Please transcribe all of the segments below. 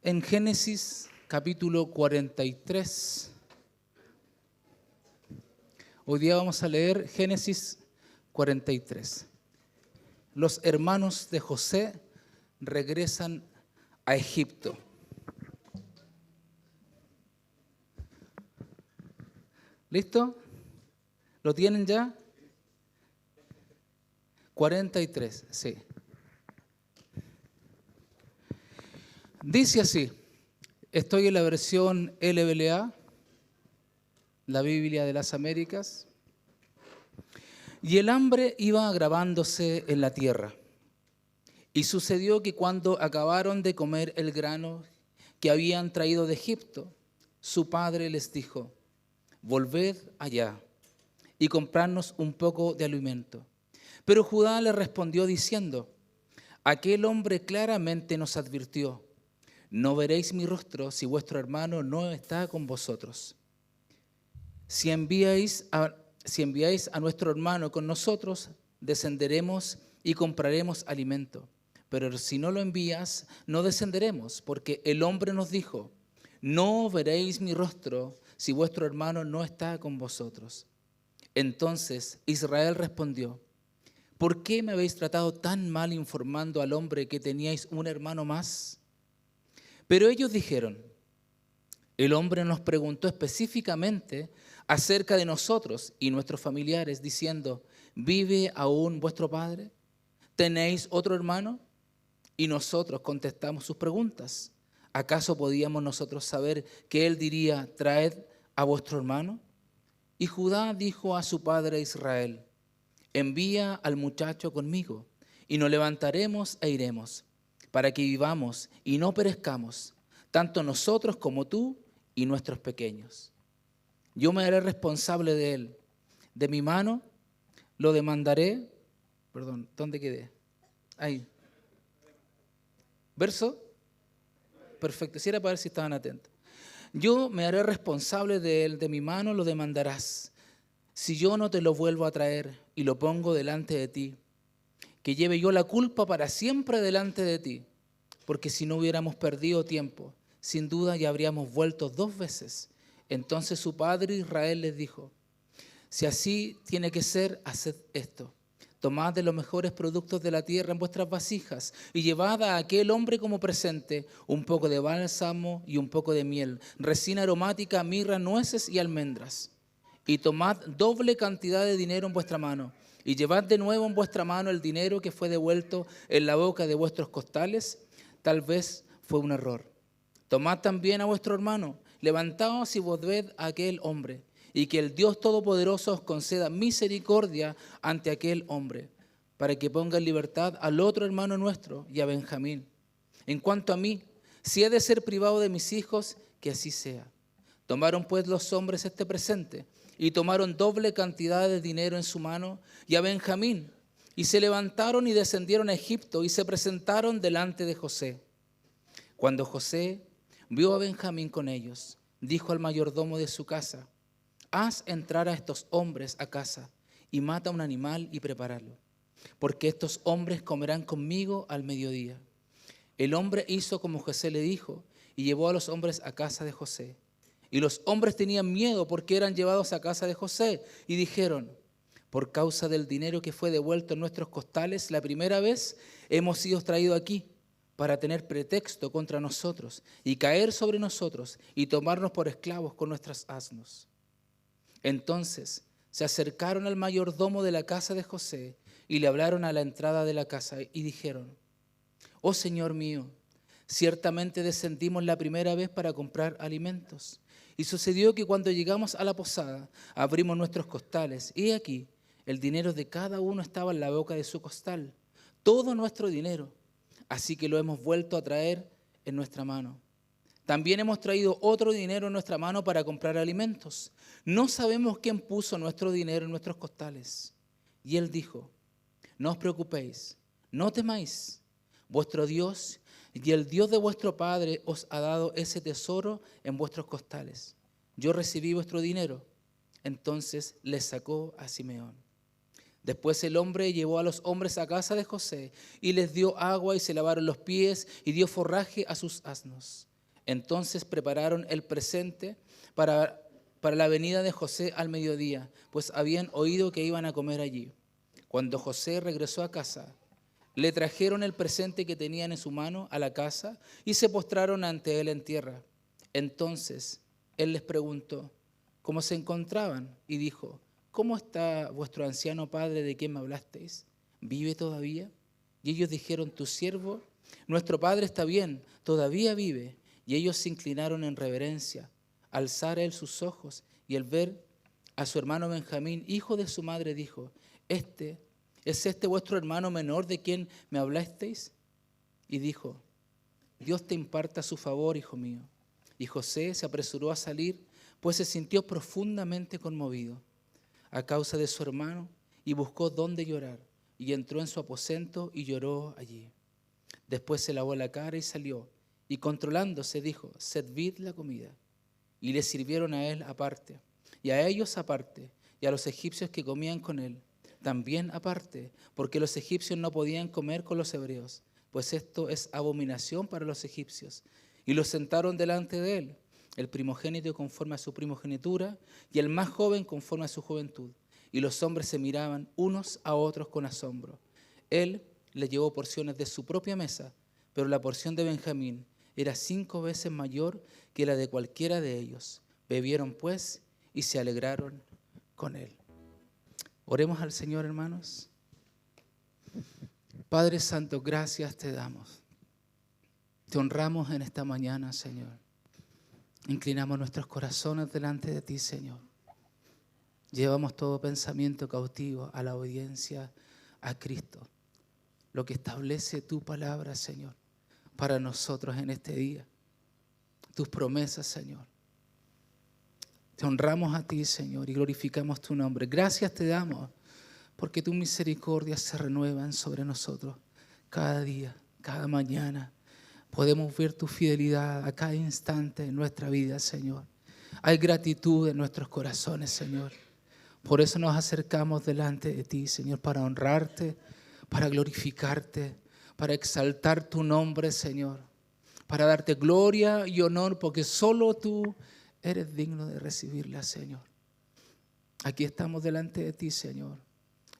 en Génesis capítulo 43. Hoy día vamos a leer Génesis 43. Los hermanos de José regresan a Egipto. ¿Listo? ¿Lo tienen ya? 43, sí. Dice así, estoy en la versión LBLA, la Biblia de las Américas, y el hambre iba agravándose en la tierra. Y sucedió que cuando acabaron de comer el grano que habían traído de Egipto, su padre les dijo, volved allá y compradnos un poco de alimento. Pero Judá le respondió diciendo, aquel hombre claramente nos advirtió, no veréis mi rostro si vuestro hermano no está con vosotros. Si enviáis a nuestro hermano con nosotros, descenderemos y compraremos alimento. Pero si no lo envías, no descenderemos, porque el hombre nos dijo, no veréis mi rostro si vuestro hermano no está con vosotros. Entonces Israel respondió, ¿por qué me habéis tratado tan mal informando al hombre que teníais un hermano más? Pero ellos dijeron, el hombre nos preguntó específicamente acerca de nosotros y nuestros familiares, diciendo, ¿vive aún vuestro padre? ¿Tenéis otro hermano? Y nosotros contestamos sus preguntas. ¿Acaso podíamos nosotros saber que él diría, traed a vuestro hermano? Y Judá dijo a su padre Israel, envía al muchacho conmigo, y nos levantaremos e iremos, para que vivamos y no perezcamos, tanto nosotros como tú y nuestros pequeños. Yo me haré responsable de él. De mi mano lo demandaré. Perdón, ¿dónde quedé? Ahí. ¿Verso? Perfecto, si era para ver si estaban atentos. Yo me haré responsable de él, de mi mano lo demandarás. Si yo no te lo vuelvo a traer y lo pongo delante de ti, que lleve yo la culpa para siempre delante de ti, porque si no hubiéramos perdido tiempo, sin duda ya habríamos vuelto 2 veces. Entonces su padre Israel les dijo, si así tiene que ser, haced esto. Tomad de los mejores productos de la tierra en vuestras vasijas y llevad a aquel hombre como presente un poco de bálsamo y un poco de miel, resina aromática, mirra, nueces y almendras. Y tomad doble cantidad de dinero en vuestra mano y llevad de nuevo en vuestra mano el dinero que fue devuelto en la boca de vuestros costales. Tal vez fue un error. Tomad también a vuestro hermano, levantaos y volved a aquel hombre, y que el Dios Todopoderoso os conceda misericordia ante aquel hombre, para que ponga en libertad al otro hermano nuestro y a Benjamín. En cuanto a mí, si he de ser privado de mis hijos, que así sea. Tomaron pues los hombres este presente, y tomaron doble cantidad de dinero en su mano, y a Benjamín, y se levantaron y descendieron a Egipto, y se presentaron delante de José. Cuando José vio a Benjamín con ellos, dijo al mayordomo de su casa, haz entrar a estos hombres a casa y mata un animal y prepáralo, porque estos hombres comerán conmigo al mediodía. El hombre hizo como José le dijo y llevó a los hombres a casa de José. Y los hombres tenían miedo porque eran llevados a casa de José y dijeron, por causa del dinero que fue devuelto en nuestros costales la primera vez, hemos sido traídos aquí para tener pretexto contra nosotros y caer sobre nosotros y tomarnos por esclavos con nuestros asnos. Entonces se acercaron al mayordomo de la casa de José y le hablaron a la entrada de la casa y dijeron, oh Señor mío, ciertamente descendimos la primera vez para comprar alimentos. Y sucedió que cuando llegamos a la posada, abrimos nuestros costales y aquí el dinero de cada uno estaba en la boca de su costal, todo nuestro dinero. Así que lo hemos vuelto a traer en nuestra mano. También hemos traído otro dinero en nuestra mano para comprar alimentos. No sabemos quién puso nuestro dinero en nuestros costales. Y él dijo, no os preocupéis, no temáis. Vuestro Dios y el Dios de vuestro Padre os ha dado ese tesoro en vuestros costales. Yo recibí vuestro dinero. Entonces les sacó a Simeón. Después el hombre llevó a los hombres a casa de José y les dio agua y se lavaron los pies y dio forraje a sus asnos. Entonces prepararon el presente para la venida de José al mediodía, pues habían oído que iban a comer allí. Cuando José regresó a casa, le trajeron el presente que tenían en su mano a la casa y se postraron ante él en tierra. Entonces él les preguntó cómo se encontraban y dijo: ¿Cómo está vuestro anciano padre de quien me hablasteis? ¿Vive todavía? Y ellos dijeron: tu siervo, nuestro padre está bien, todavía vive. Y ellos se inclinaron en reverencia. Alzar él sus ojos y al ver a su hermano Benjamín, hijo de su madre, dijo: ¿Es este vuestro hermano menor de quien me hablasteis? Y dijo: Dios te imparta su favor, hijo mío. Y José se apresuró a salir, pues se sintió profundamente conmovido a causa de su hermano, y buscó dónde llorar, y entró en su aposento y lloró allí. Después se lavó la cara y salió, y controlándose dijo: servid la comida. Y le sirvieron a él aparte, y a ellos aparte, y a los egipcios que comían con él también aparte, porque los egipcios no podían comer con los hebreos, pues esto es abominación para los egipcios. Y los sentaron delante de él, el primogénito conforme a su primogenitura, y el más joven conforme a su juventud. Y los hombres se miraban unos a otros con asombro. Él les llevó porciones de su propia mesa, pero la porción de Benjamín era 5 veces mayor que la de cualquiera de ellos. Bebieron pues y se alegraron con él. Oremos al Señor, hermanos. Padre Santo, gracias te damos. Te honramos en esta mañana, Señor. Inclinamos nuestros corazones delante de ti, Señor. Llevamos todo pensamiento cautivo a la obediencia a Cristo. Lo que establece tu palabra, Señor, para nosotros en este día. Tus promesas, Señor. Te honramos a ti, Señor, y glorificamos tu nombre. Gracias te damos porque tus misericordias se renuevan sobre nosotros cada día, cada mañana. Podemos ver tu fidelidad a cada instante de nuestra vida, Señor. Hay gratitud en nuestros corazones, Señor. Por eso nos acercamos delante de ti, Señor, para honrarte, para glorificarte, para exaltar tu nombre, Señor, para darte gloria y honor, porque solo tú eres digno de recibirla, Señor. Aquí estamos delante de ti, Señor.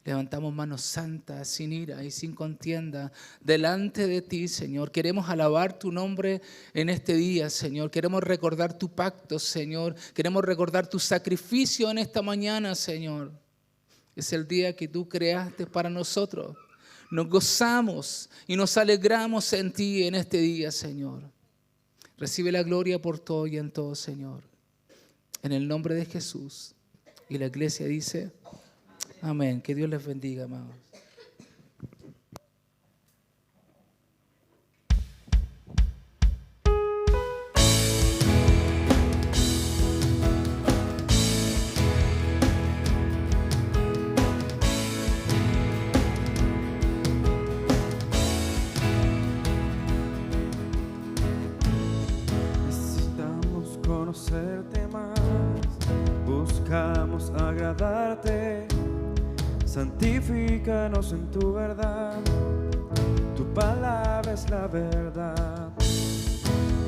Levantamos manos santas, sin ira y sin contienda, delante de ti, Señor. Queremos alabar tu nombre en este día, Señor. Queremos recordar tu pacto, Señor. Queremos recordar tu sacrificio en esta mañana, Señor. Es el día que tú creaste para nosotros. Nos gozamos y nos alegramos en ti en este día, Señor. Recibe la gloria por todo y en todo, Señor. En el nombre de Jesús. Y la iglesia dice: amén. Que Dios les bendiga, amados. Necesitamos conocerte más, buscamos agradarte. Santifícanos en tu verdad, tu palabra es la verdad.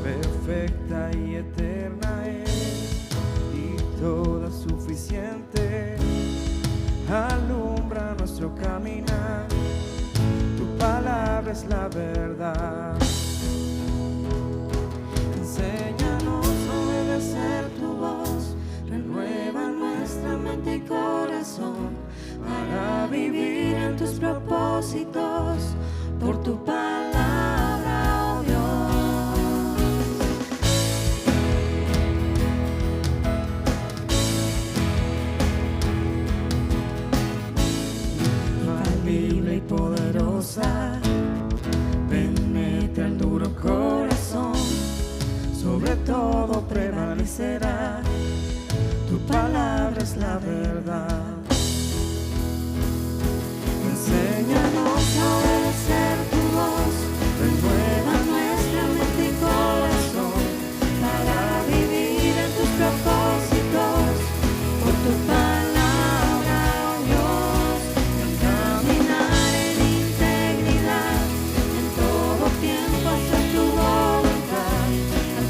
Perfecta y eterna es, y toda suficiente. Alumbra nuestro caminar, tu palabra es la verdad. Enséñanos a obedecer tu voz, renueva nuestra mente y corazón, para vivir en tus propósitos, por tu palabra, oh Dios. Infalible y poderosa, penetra el duro corazón, sobre todo prevalecerá, tu palabra es la verdad. Enséñanos a obedecer tu voz, renueva nuestra mente y corazón, para vivir en tus propósitos, por tu palabra, oh Dios, caminar en integridad, en todo tiempo hacer tu voluntad, a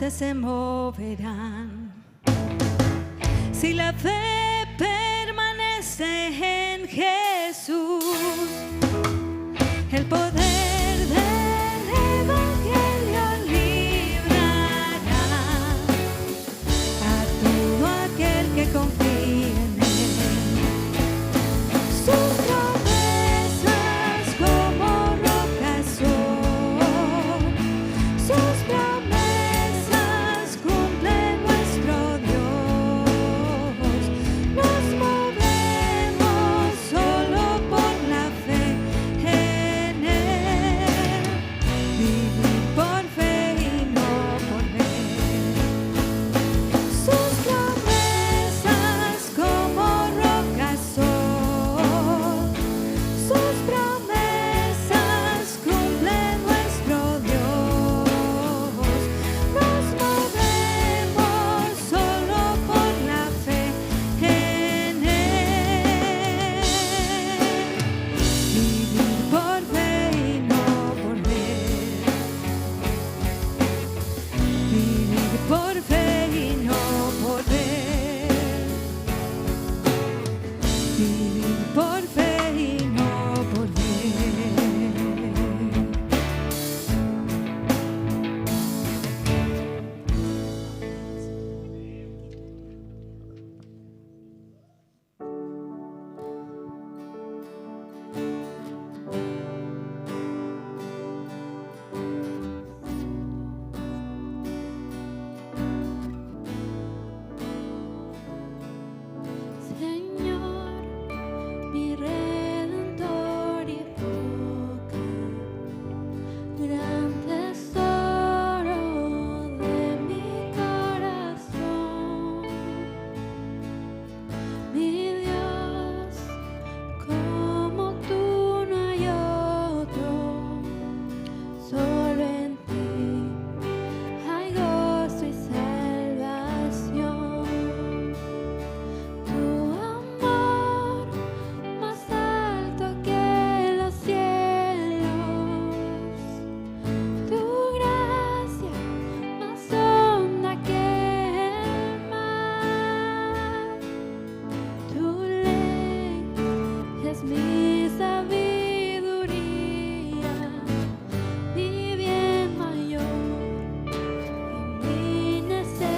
montes se moverán. Si la fe permanece en Jesús, el poder del Evangelio librará a todo aquel que confía en Él. Sus promesas como rocas son, sus promesas cumple nuestro Dios. Nos movemos solo por la fe en Él. Vivir por fe y no por ver. Sus promesas como rocas son, sus promesas cumple nuestro Dios. Nos movemos solo por la fe en Él. Vivir por fe y no por ver. Vivir por fe y no por ver. Vivir por fe y no por ver. Señor, mi redentor y roca, gran tesoro de mi corazón, mi Dios, como tú no hay otro, solo en ti hay gozo y salvación. Tu amor más alto que los cielos, tu gracia más honda que el mar, tu ley es mi sabiduría, mi bien mayor y mi necesidad.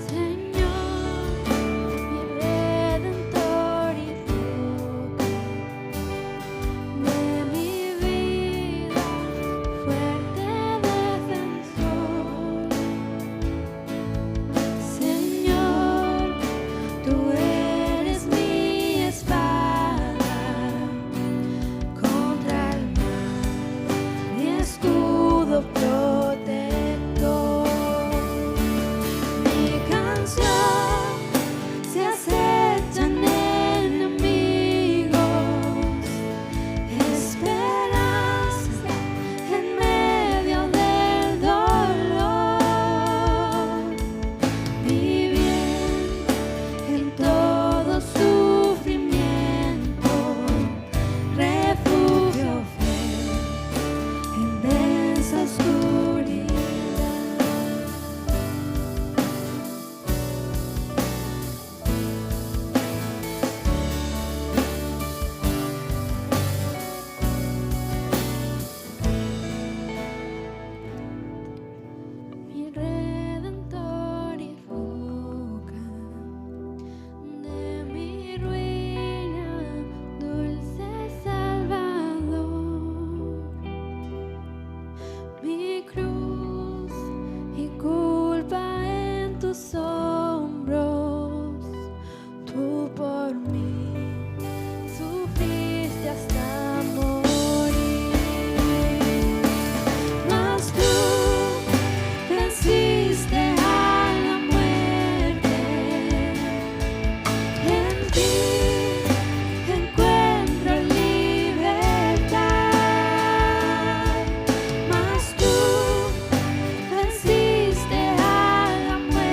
Señor, mi redentor y roca de mi vida, fuerte defensor. Señor, tú eres mi espada contra el mal, mi escudo protector. Mi canción se acechan enemigos, esperanza en medio del dolor, mi bien en todo sufrimiento, refugio fiel en densa oscuridad. Mi redentor y roca de mi ruina, dulce Salvador, mi cruz y culpa en tus hombros, tú por mí sufriste hasta morir. Mas tú venciste a la muerte, en ti encuentro libertad. Mas tú venciste a la muerte.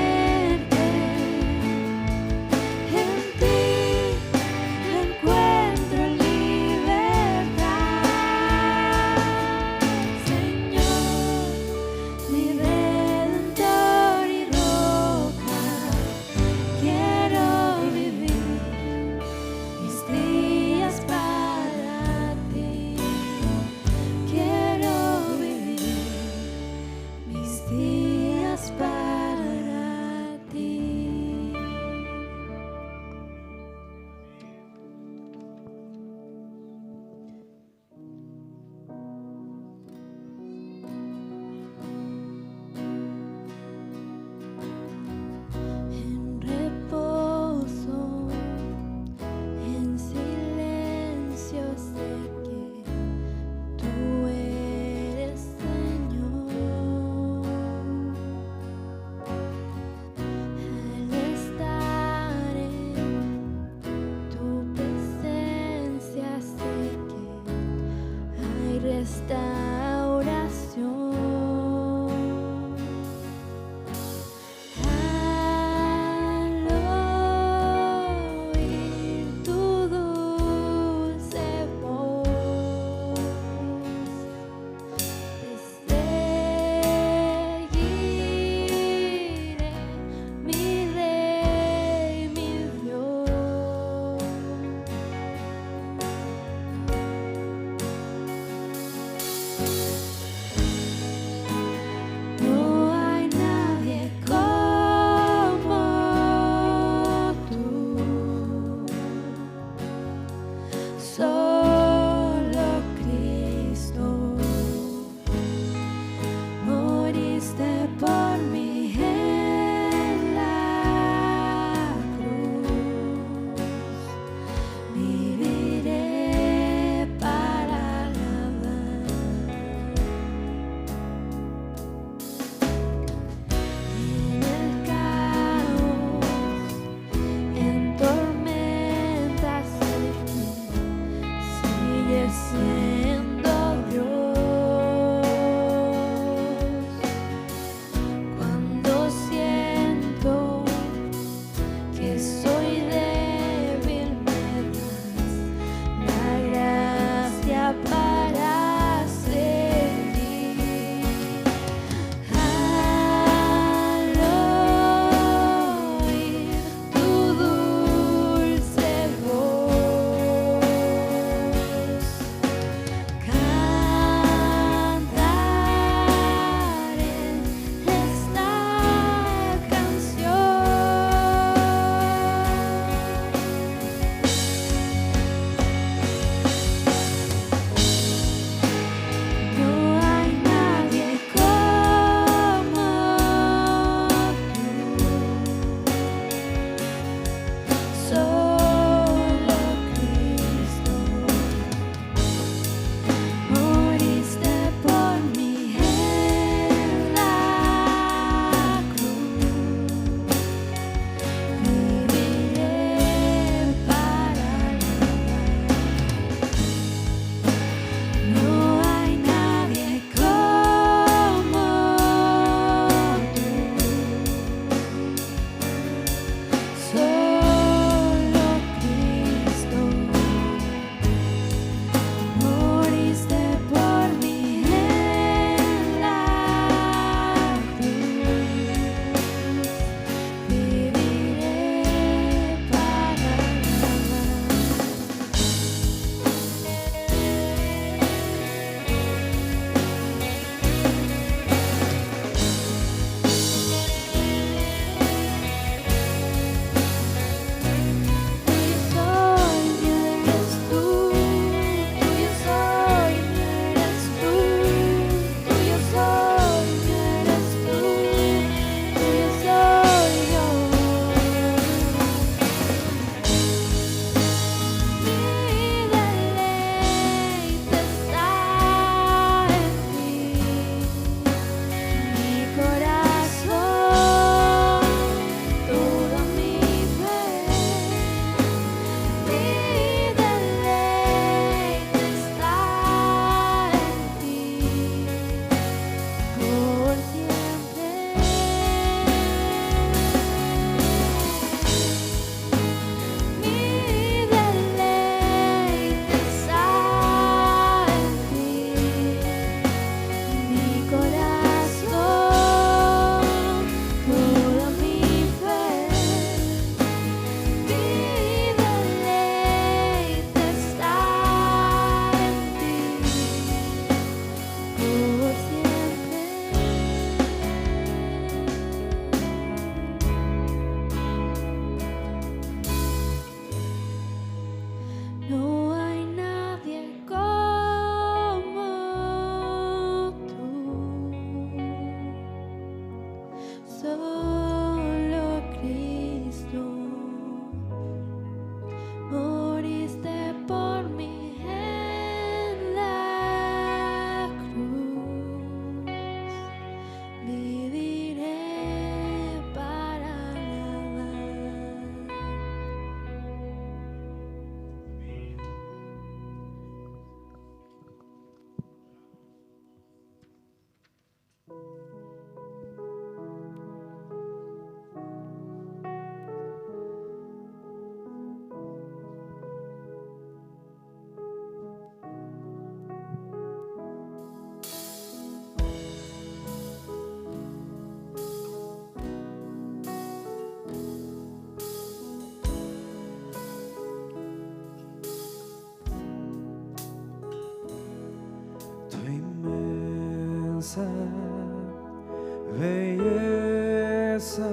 belleza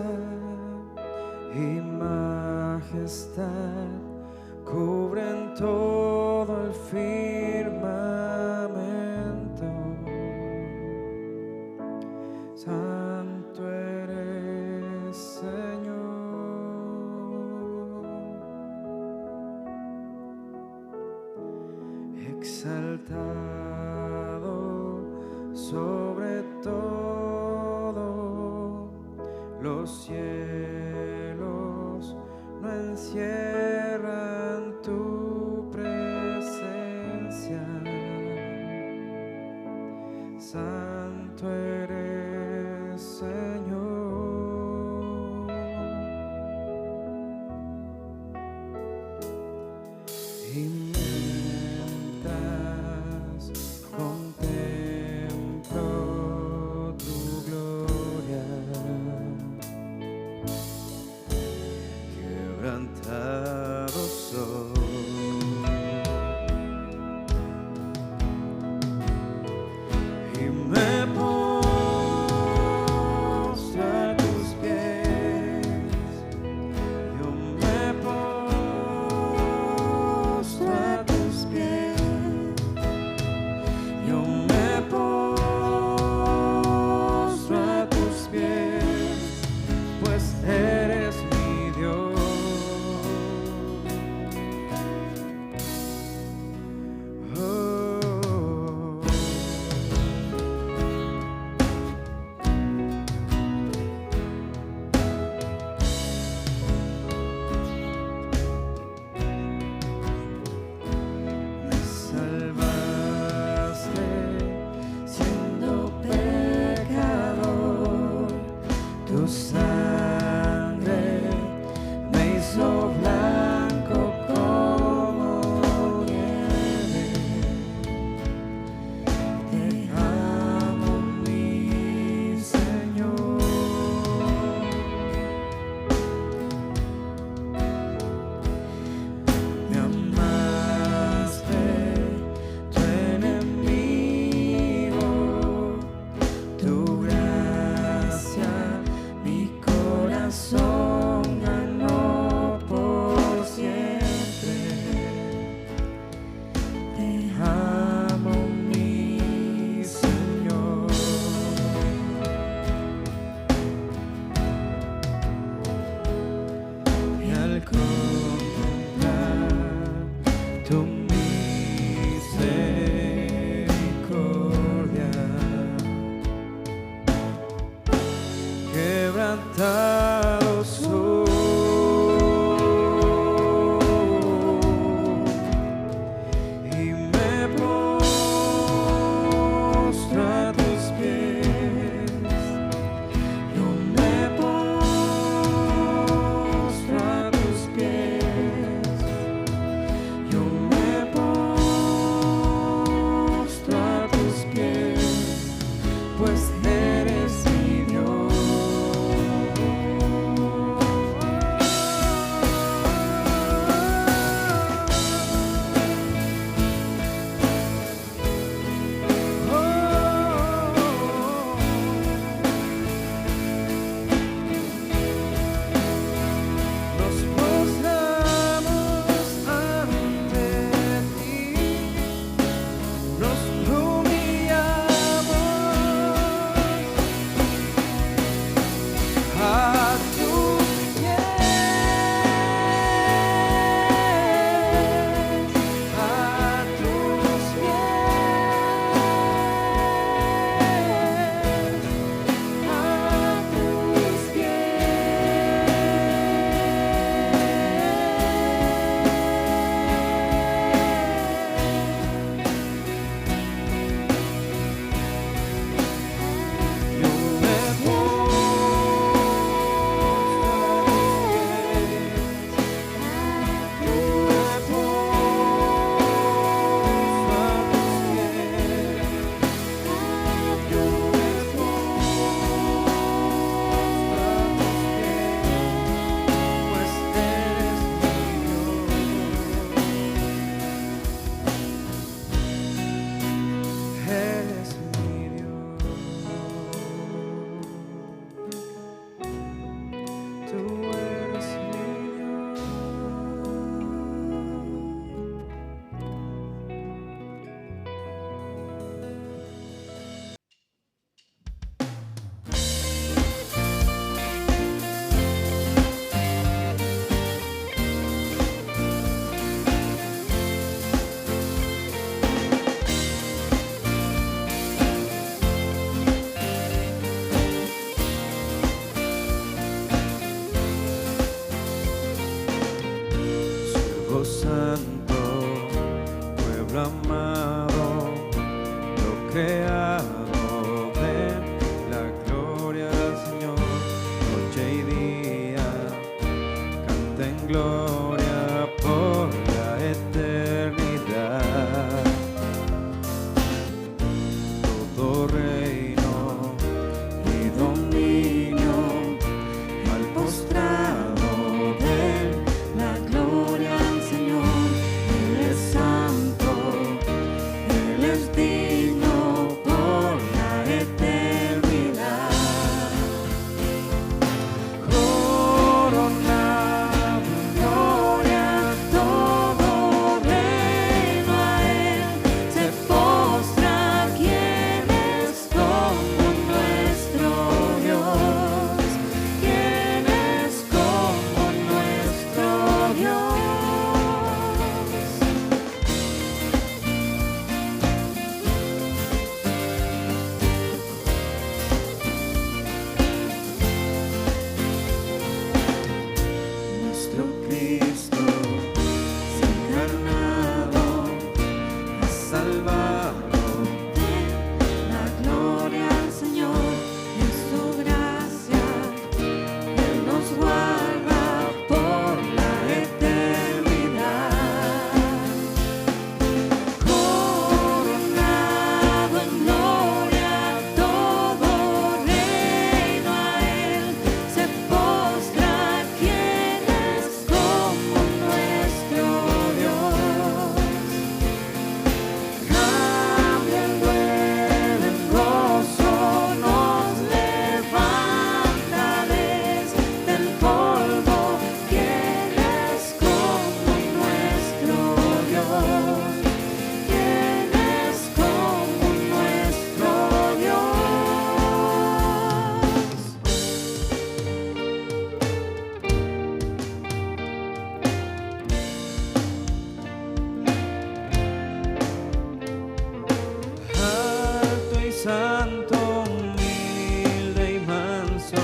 y majestad cubren todo el firmamento. Santo eres, Señor, exaltado sobre todo. Los cielos no encierran tu presencia. Santo eres, Señor. Y mientras contemplo tu gloria, quebrantado soy pueblo santo, pueblo amado, lo creado, ven, la gloria al Señor, noche y día, canta en gloria por la eternidad. Todo reino y dominio al postrado ven, La gloria al Señor, Él es santo, Él es digno por la eternidad. coronado en gloria, Todo reino a Él se postra, quien es como nuestro Dios, quien es como nuestro Dios. nuestro Cristo se ha encarnado, ha salvado. La gloria al Señor, en su gracia, Él nos guarda por la eternidad. Coronado en gloria, todo reino a Él se postra, quien es como nuestro Dios. Cambia el duelo en gozo, nos levanta desde el polvo, quien es como nuestro Dios, quien es como nuestro Dios. Alto y santo, humilde y manso,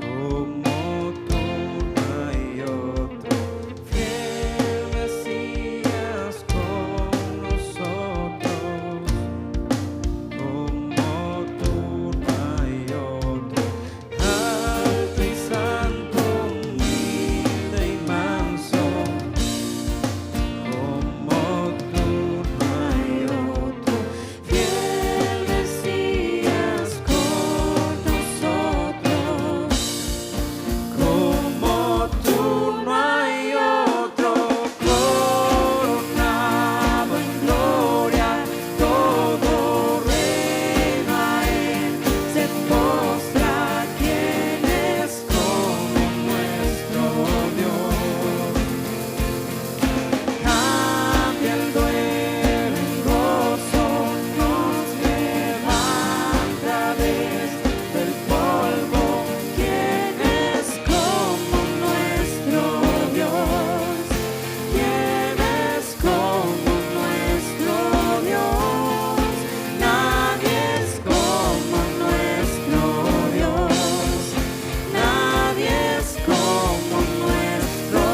como tú no hay otro. Fiel Mesías con nosotros, como tú no hay otro. Alto y santo, humilde y manso, como tú no hay otro. Fiel Mesías con nosotros, Como tú no hay otro, coronado en gloria, todo reino a Él se postra, quien es como nuestro Dios. Cambia el duelo en gozo, nos levanta desde el polvo. quien es como nuestro Dios, quien es como nuestro Dios. Nadie es como nuestro Dios, nadie es como nuestro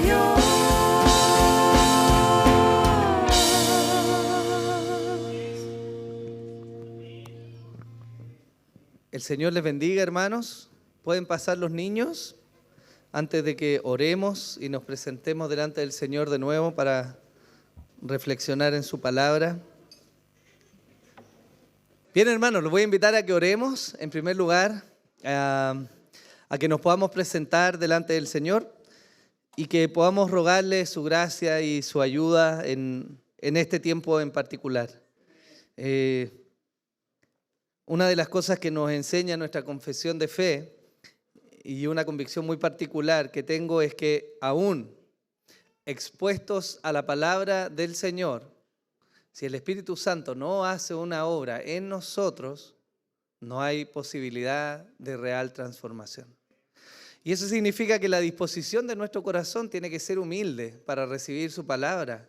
Dios. El Señor les bendiga, hermanos. Pueden pasar los niños antes de que oremos y nos presentemos delante del Señor de nuevo para reflexionar en su palabra. Bien, hermanos, los voy a invitar a que oremos, en primer lugar, a que nos podamos presentar delante del Señor y que podamos rogarle su gracia y su ayuda en este tiempo en particular. Una de las cosas que nos enseña nuestra confesión de fe y una convicción muy particular que tengo es que aún expuestos a la palabra del Señor, si el Espíritu Santo no hace una obra en nosotros, no hay posibilidad de real transformación. Y eso significa que la disposición de nuestro corazón tiene que ser humilde para recibir su palabra,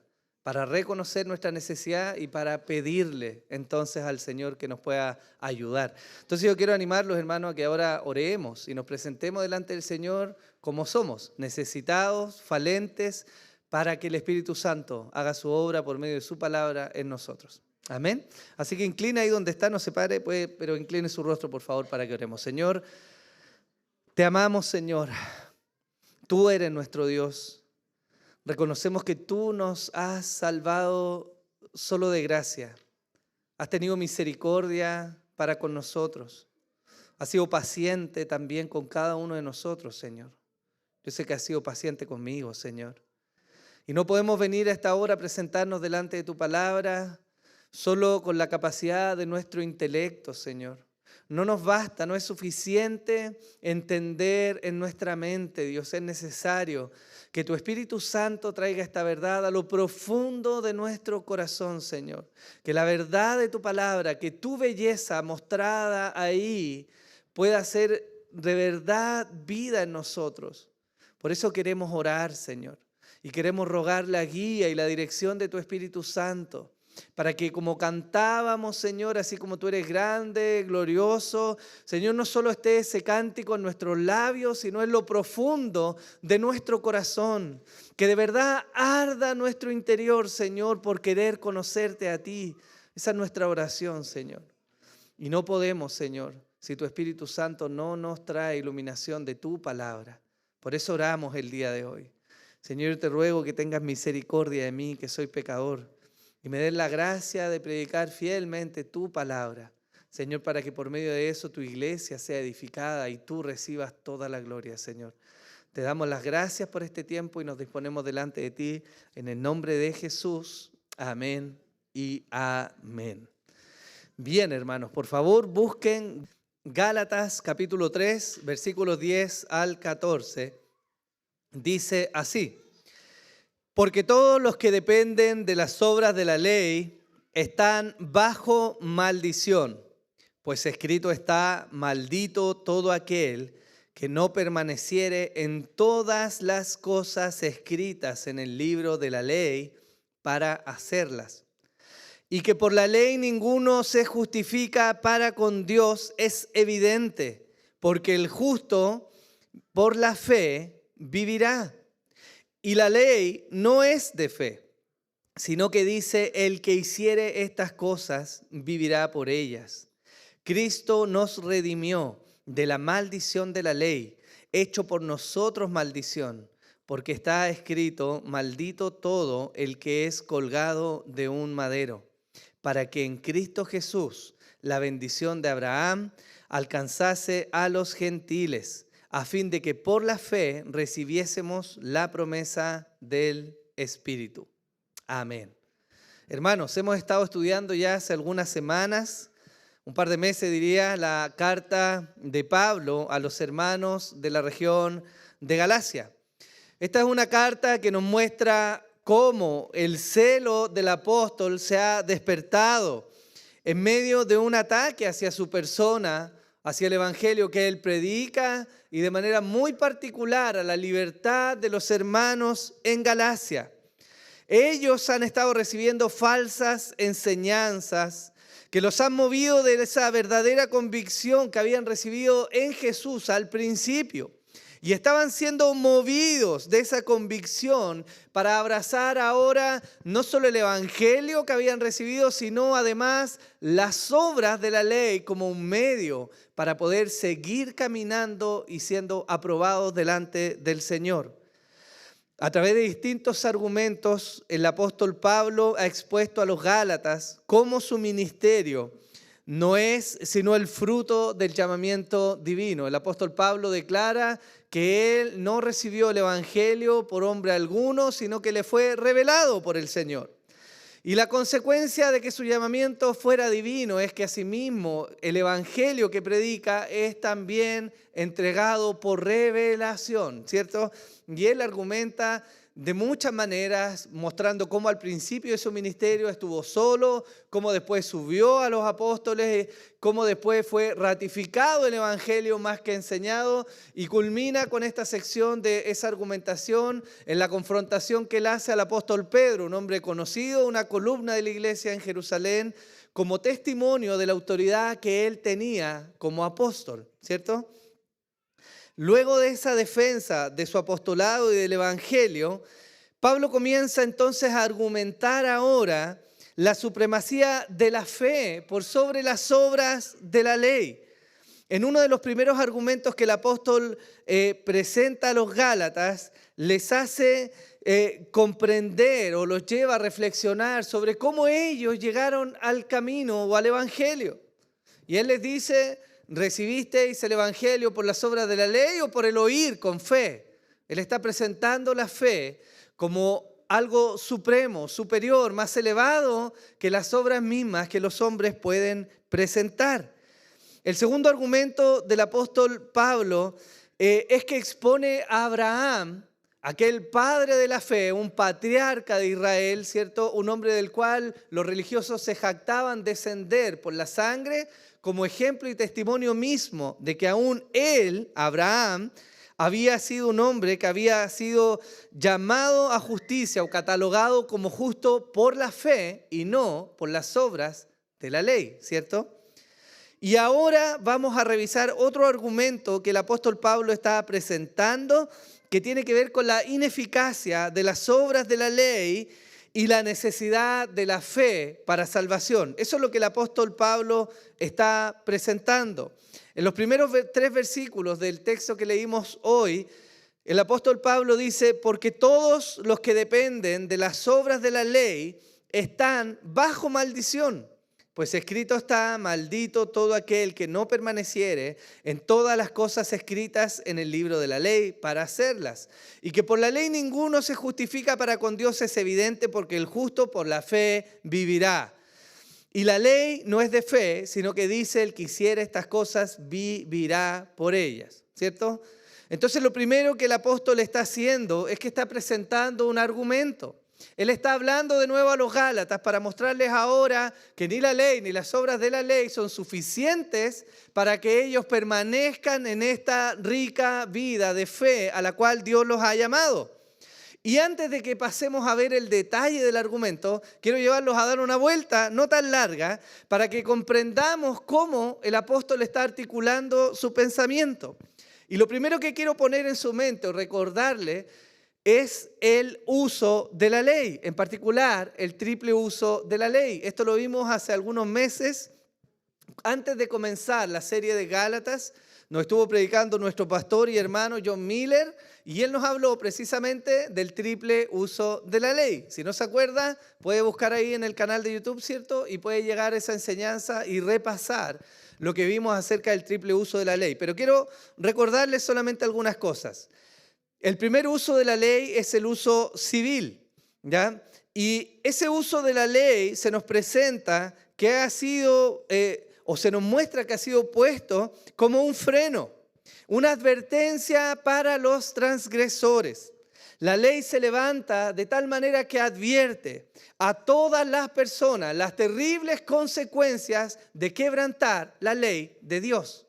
para reconocer nuestra necesidad y para pedirle entonces al Señor que nos pueda ayudar. Entonces yo quiero animarlos, hermanos, a que ahora oremos y nos presentemos delante del Señor como somos, necesitados, falentes, para que el Espíritu Santo haga su obra por medio de su palabra en nosotros. Amén. Así que inclina ahí donde está, no se pare, pero incline su rostro, por favor, para que oremos. Señor, te amamos, Señor. Tú eres nuestro Dios. Reconocemos que tú nos has salvado solo de gracia. Has tenido misericordia para con nosotros. Has sido paciente también con cada uno de nosotros, Señor. Yo sé que has sido paciente conmigo, Señor. Y no podemos venir a esta hora a presentarnos delante de tu palabra solo con la capacidad de nuestro intelecto, Señor. No nos basta, no es suficiente entender en nuestra mente, Dios. Es necesario que tu Espíritu Santo traiga esta verdad a lo profundo de nuestro corazón, Señor. Que la verdad de tu palabra, que tu belleza mostrada ahí pueda ser de verdad vida en nosotros. Por eso queremos orar, Señor. Y queremos rogar la guía y la dirección de tu Espíritu Santo. Para que como cantábamos, Señor, así como tú eres grande, glorioso, Señor, no solo esté ese cántico en nuestros labios, sino en lo profundo de nuestro corazón. Que de verdad arda nuestro interior, Señor, por querer conocerte a ti. Esa es nuestra oración, Señor. Y no podemos, Señor, si tu Espíritu Santo no nos trae iluminación de tu palabra. Por eso oramos el día de hoy. Señor, te ruego que tengas misericordia de mí, que soy pecador. Y me des la gracia de predicar fielmente tu palabra. Señor, para que por medio de eso tu iglesia sea edificada y tú recibas toda la gloria, Señor. Te damos las gracias por este tiempo y nos disponemos delante de ti. En el nombre de Jesús. Amén y amén. Bien, hermanos, por favor busquen Gálatas capítulo 3, versículos 10 al 14. Dice así. Porque todos los que dependen de las obras de la ley están bajo maldición, pues escrito está, maldito todo aquel que no permaneciere en todas las cosas escritas en el libro de la ley para hacerlas. Y que por la ley ninguno se justifica para con Dios es evidente, porque el justo por la fe vivirá. Y la ley no es de fe, sino que dice, el que hiciere estas cosas vivirá por ellas. Cristo nos redimió de la maldición de la ley, hecho por nosotros maldición, porque está escrito, maldito todo el que es colgado de un madero, para que en Cristo Jesús la bendición de Abraham alcanzase a los gentiles, a fin de que por la fe recibiésemos la promesa del Espíritu. Amén. Hermanos, hemos estado estudiando ya hace algunas semanas, un par de meses diría, la carta de Pablo a los hermanos de la región de Galacia. Esta es una carta que nos muestra cómo el celo del apóstol se ha despertado en medio de un ataque hacia su persona, hacia el evangelio que él predica y de manera muy particular a la libertad de los hermanos en Galacia. Ellos han estado recibiendo falsas enseñanzas que los han movido de esa verdadera convicción que habían recibido en Jesús al principio. Y estaban siendo movidos de esa convicción para abrazar ahora no solo el evangelio que habían recibido, sino además las obras de la ley como un medio para poder seguir caminando y siendo aprobados delante del Señor. A través de distintos argumentos, el apóstol Pablo ha expuesto a los Gálatas cómo su ministerio no es sino el fruto del llamamiento divino. El apóstol Pablo declara que él no recibió el evangelio por hombre alguno, sino que le fue revelado por el Señor. Y la consecuencia de que su llamamiento fuera divino es que asimismo el evangelio que predica es también entregado por revelación, ¿cierto? y él argumenta de muchas maneras, mostrando cómo al principio de su ministerio estuvo solo, cómo después subió a los apóstoles, cómo después fue ratificado el evangelio más que enseñado, y culmina con esta sección de esa argumentación en la confrontación que él hace al apóstol Pedro, un hombre conocido, una columna de la iglesia en Jerusalén, como testimonio de la autoridad que él tenía como apóstol, ¿cierto? Luego de esa defensa de su apostolado y del evangelio, Pablo comienza entonces a argumentar ahora la supremacía de la fe por sobre las obras de la ley. En uno de los primeros argumentos que el apóstol presenta a los Gálatas, les hace comprender o los lleva a reflexionar sobre cómo ellos llegaron al camino o al evangelio. Y él les dice: ¿recibisteis el evangelio por las obras de la ley o por el oír con fe? Él está presentando la fe como algo supremo, superior, más elevado que las obras mismas que los hombres pueden presentar. El segundo argumento del apóstol Pablo es que expone a Abraham, aquel padre de la fe, un patriarca de Israel, ¿cierto? Un hombre del cual los religiosos se jactaban descender por la sangre, como ejemplo y testimonio mismo de que aún él, Abraham, había sido un hombre que había sido llamado a justicia o catalogado como justo por la fe y no por las obras de la ley, ¿cierto? Y ahora vamos a revisar otro argumento que el apóstol Pablo está presentando, que tiene que ver con la ineficacia de las obras de la ley y la necesidad de la fe para salvación. Eso es lo que el apóstol Pablo está presentando. En los primeros 3 versículos del texto que leímos hoy, el apóstol Pablo dice: porque todos los que dependen de las obras de la ley están bajo maldición. Pues escrito está: maldito todo aquel que no permaneciere en todas las cosas escritas en el libro de la ley para hacerlas. Y que por la ley ninguno se justifica para con Dios es evidente, porque el justo por la fe vivirá. Y la ley no es de fe, sino que dice: el que hiciere estas cosas vivirá por ellas, ¿cierto? Entonces lo primero que el apóstol está haciendo es que está presentando un argumento. Él está hablando de nuevo a los Gálatas para mostrarles ahora que ni la ley ni las obras de la ley son suficientes para que ellos permanezcan en esta rica vida de fe a la cual Dios los ha llamado. Y antes de que pasemos a ver el detalle del argumento, quiero llevarlos a dar una vuelta no tan larga para que comprendamos cómo el apóstol está articulando su pensamiento. Y lo primero que quiero poner en su mente o recordarle es el uso de la ley, en particular el triple uso de la ley. Esto lo vimos hace algunos meses, antes de comenzar la serie de Gálatas. Nos estuvo predicando nuestro pastor y hermano John Miller, y él nos habló precisamente del triple uso de la ley. Si no se acuerda, puede buscar ahí en el canal de YouTube, ¿cierto? Y puede llegar a esa enseñanza y repasar lo que vimos acerca del triple uso de la ley. Pero quiero recordarles solamente algunas cosas. El primer uso de la ley es el uso civil, ¿ya? Y ese uso de la ley se nos presenta que ha sido, o se nos muestra que ha sido puesto como un freno, una advertencia para los transgresores. La ley se levanta de tal manera que advierte a todas las personas las terribles consecuencias de quebrantar la ley de Dios.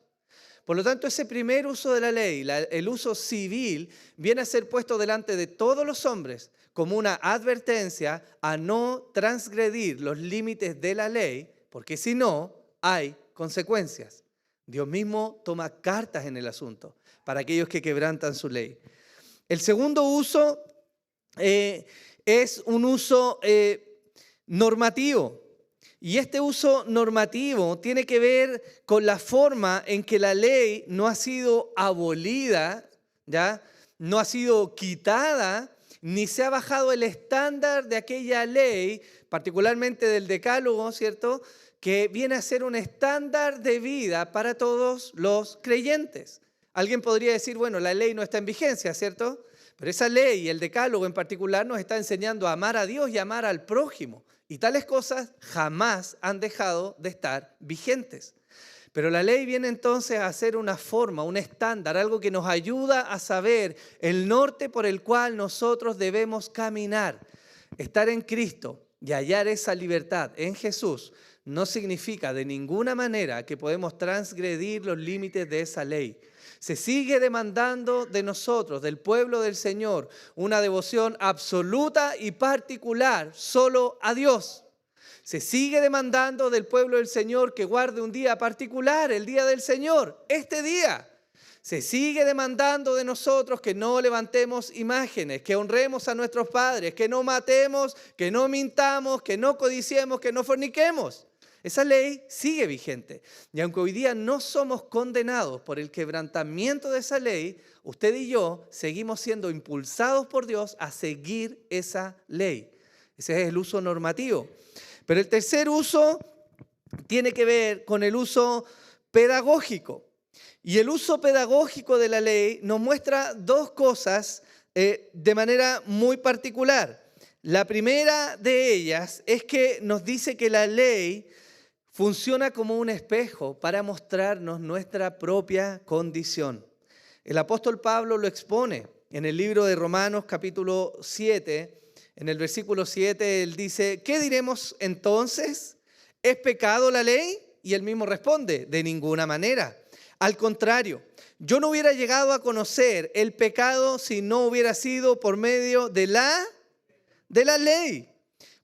Por lo tanto, ese primer uso de la ley, el uso civil, viene a ser puesto delante de todos los hombres como una advertencia a no transgredir los límites de la ley, porque si no, hay consecuencias. Dios mismo toma cartas en el asunto para aquellos que quebrantan su ley. El segundo uso es un uso normativo. Y este uso normativo tiene que ver con la forma en que la ley no ha sido abolida, ¿ya? No ha sido quitada, ni se ha bajado el estándar de aquella ley, particularmente del Decálogo, ¿cierto?, que viene a ser un estándar de vida para todos los creyentes. Alguien podría decir, bueno, la ley no está en vigencia, ¿cierto? Pero esa ley y el Decálogo en particular nos está enseñando a amar a Dios y a amar al prójimo. Y tales cosas jamás han dejado de estar vigentes. Pero la ley viene entonces a ser una forma, un estándar, algo que nos ayuda a saber el norte por el cual nosotros debemos caminar. Estar en Cristo y hallar esa libertad en Jesús no significa de ninguna manera que podemos transgredir los límites de esa ley. Se sigue demandando de nosotros, del pueblo del Señor, una devoción absoluta y particular solo a Dios. Se sigue demandando del pueblo del Señor que guarde un día particular, el día del Señor, este día. Se sigue demandando de nosotros que no levantemos imágenes, que honremos a nuestros padres, que no matemos, que no mintamos, que no codiciemos, que no forniquemos. Esa ley sigue vigente. Y aunque hoy día no somos condenados por el quebrantamiento de esa ley, usted y yo seguimos siendo impulsados por Dios a seguir esa ley. Ese es el uso normativo. Pero el tercer uso tiene que ver con el uso pedagógico. Y el uso pedagógico de la ley nos muestra dos cosas de manera muy particular. La primera de ellas es que nos dice que la ley funciona como un espejo para mostrarnos nuestra propia condición. El apóstol Pablo lo expone en el libro de Romanos capítulo 7. En el versículo 7 él dice, ¿qué diremos entonces? ¿Es pecado la ley? Y él mismo responde, de ninguna manera. Al contrario, yo no hubiera llegado a conocer el pecado si no hubiera sido por medio de la ley.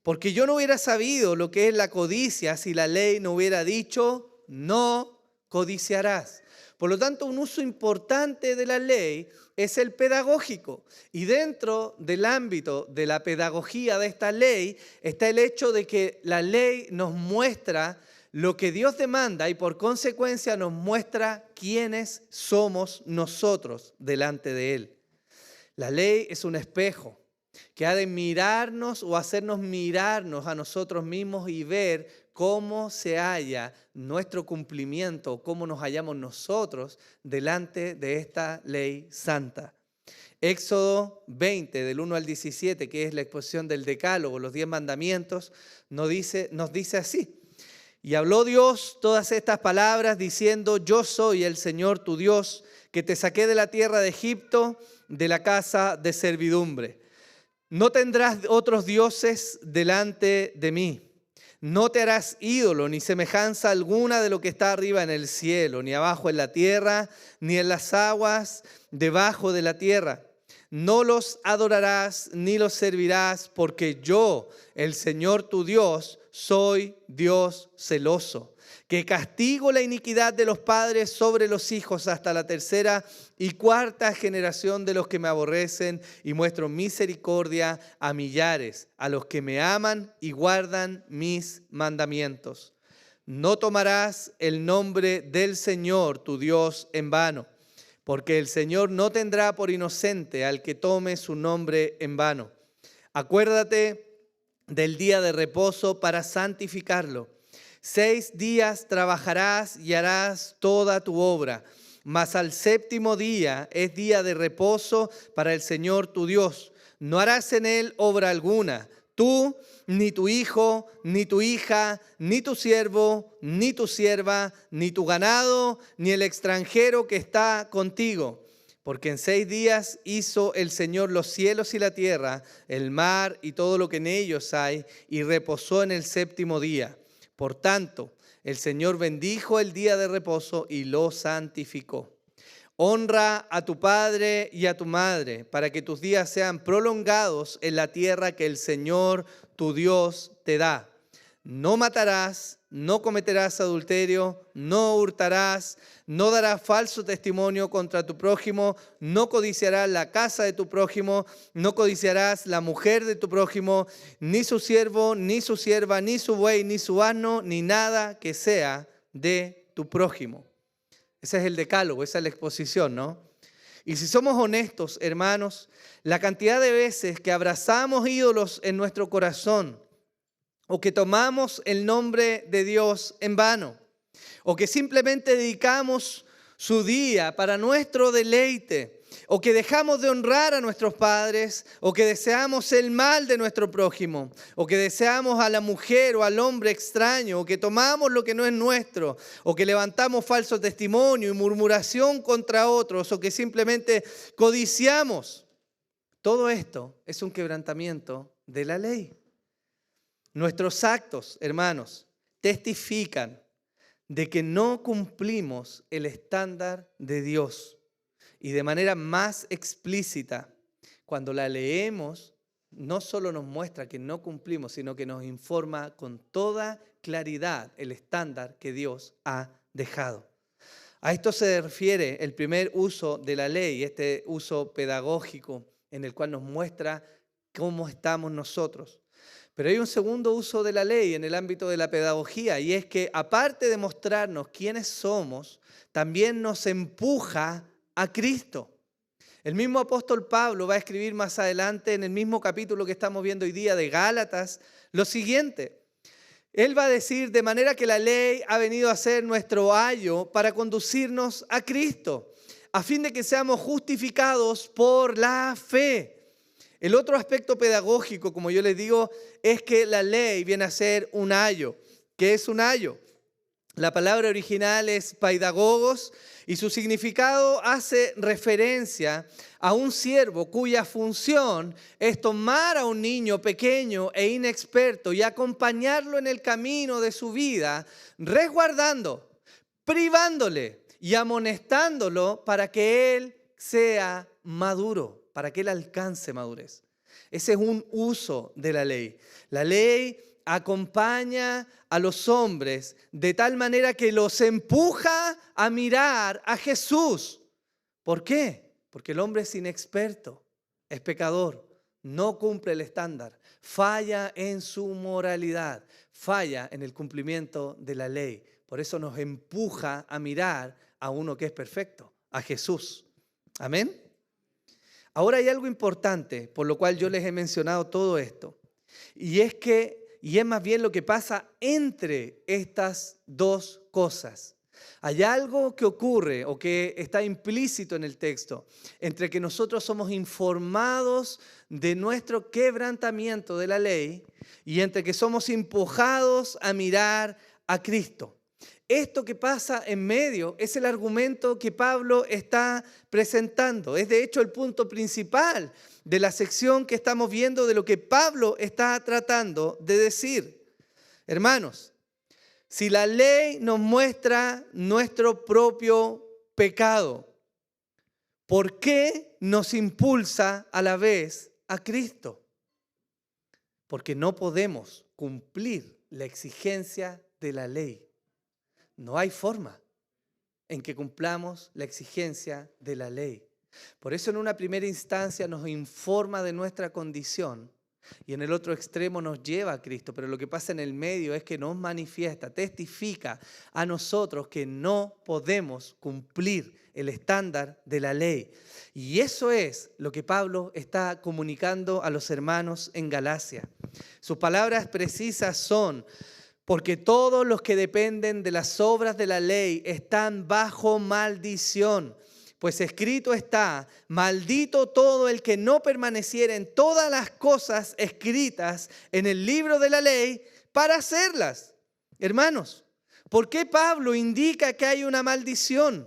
Porque yo no hubiera sabido lo que es la codicia si la ley no hubiera dicho, no codiciarás. Por lo tanto, un uso importante de la ley es el pedagógico. Y dentro del ámbito de la pedagogía de esta ley está el hecho de que la ley nos muestra lo que Dios demanda y por consecuencia nos muestra quiénes somos nosotros delante de Él. La ley es un espejo que ha de mirarnos o hacernos mirarnos a nosotros mismos y ver cómo se halla nuestro cumplimiento, cómo nos hallamos nosotros delante de esta ley santa. Éxodo 20, del 1 al 17, que es la exposición del Decálogo, los 10 mandamientos, nos dice así. Y habló Dios todas estas palabras diciendo, yo soy el Señor tu Dios, que te saqué de la tierra de Egipto, de la casa de servidumbre. No tendrás otros dioses delante de mí. No te harás ídolo ni semejanza alguna de lo que está arriba en el cielo, ni abajo en la tierra, ni en las aguas debajo de la tierra. No los adorarás ni los servirás, porque yo, el Señor tu Dios, soy Dios celoso, que castigo la iniquidad de los padres sobre los hijos hasta la tercera y cuarta generación de los que me aborrecen, y muestro misericordia a millares, a los que me aman y guardan mis mandamientos. No tomarás el nombre del Señor tu Dios en vano, porque el Señor no tendrá por inocente al que tome su nombre en vano. Acuérdate del día de reposo para santificarlo. 6 días trabajarás y harás toda tu obra, mas al séptimo día es día de reposo para el Señor tu Dios. No harás en él obra alguna, tú, ni tu hijo, ni tu hija, ni tu siervo, ni tu sierva, ni tu ganado, ni el extranjero que está contigo. Porque en 6 días hizo el Señor los cielos y la tierra, el mar y todo lo que en ellos hay, y reposó en el séptimo día. Por tanto, el Señor bendijo el día de reposo y lo santificó. Honra a tu padre y a tu madre, para que tus días sean prolongados en la tierra que el Señor tu Dios te da. No matarás, no cometerás adulterio, no hurtarás, no darás falso testimonio contra tu prójimo, no codiciarás la casa de tu prójimo, no codiciarás la mujer de tu prójimo, ni su siervo, ni su sierva, ni su buey, ni su asno, ni nada que sea de tu prójimo. Ese es el decálogo, esa es la exposición, ¿no? Y si somos honestos, hermanos, la cantidad de veces que abrazamos ídolos en nuestro corazón, o que tomamos el nombre de Dios en vano, o que simplemente dedicamos su día para nuestro deleite, o que dejamos de honrar a nuestros padres, o que deseamos el mal de nuestro prójimo, o que deseamos a la mujer o al hombre extraño, o que tomamos lo que no es nuestro, o que levantamos falso testimonio y murmuración contra otros, o que simplemente codiciamos. Todo esto es un quebrantamiento de la ley. Nuestros actos, hermanos, testifican de que no cumplimos el estándar de Dios. Y de manera más explícita, cuando la leemos, no solo nos muestra que no cumplimos, sino que nos informa con toda claridad el estándar que Dios ha dejado. A esto se refiere el primer uso de la ley, este uso pedagógico en el cual nos muestra cómo estamos nosotros. Pero hay un segundo uso de la ley en el ámbito de la pedagogía, y es que aparte de mostrarnos quiénes somos, también nos empuja a Cristo. El mismo apóstol Pablo va a escribir más adelante en el mismo capítulo que estamos viendo hoy día de Gálatas lo siguiente. Él va a decir, de manera que la ley ha venido a ser nuestro ayo para conducirnos a Cristo, a fin de que seamos justificados por la fe. El otro aspecto pedagógico, como yo les digo, es que la ley viene a ser un ayo. ¿Qué es un ayo? La palabra original es paidagogos y su significado hace referencia a un siervo cuya función es tomar a un niño pequeño e inexperto y acompañarlo en el camino de su vida, resguardando, privándole y amonestándolo para que él sea maduro, para que él alcance madurez. Ese es un uso de la ley. La ley acompaña a los hombres de tal manera que los empuja a mirar a Jesús. ¿Por qué? Porque el hombre es inexperto, es pecador, no cumple el estándar, falla en su moralidad, falla en el cumplimiento de la ley. Por eso nos empuja a mirar a uno que es perfecto, a Jesús. Amén. Ahora hay algo importante, por lo cual yo les he mencionado todo esto, y es más bien lo que pasa entre estas dos cosas. Hay algo que ocurre o que está implícito en el texto, entre que nosotros somos informados de nuestro quebrantamiento de la ley y entre que somos empujados a mirar a Cristo. Esto que pasa en medio es el argumento que Pablo está presentando. Es de hecho el punto principal de la sección que estamos viendo de lo que Pablo está tratando de decir. Hermanos, si la ley nos muestra nuestro propio pecado, ¿por qué nos impulsa a la vez a Cristo? Porque no podemos cumplir la exigencia de la ley. No hay forma en que cumplamos la exigencia de la ley. Por eso en una primera instancia nos informa de nuestra condición y en el otro extremo nos lleva a Cristo. Pero lo que pasa en el medio es que nos manifiesta, testifica a nosotros que no podemos cumplir el estándar de la ley. Y eso es lo que Pablo está comunicando a los hermanos en Galacia. Sus palabras precisas son: porque todos los que dependen de las obras de la ley están bajo maldición. Pues escrito está: maldito todo el que no permaneciera en todas las cosas escritas en el libro de la ley para hacerlas. Hermanos, ¿por qué Pablo indica que hay una maldición?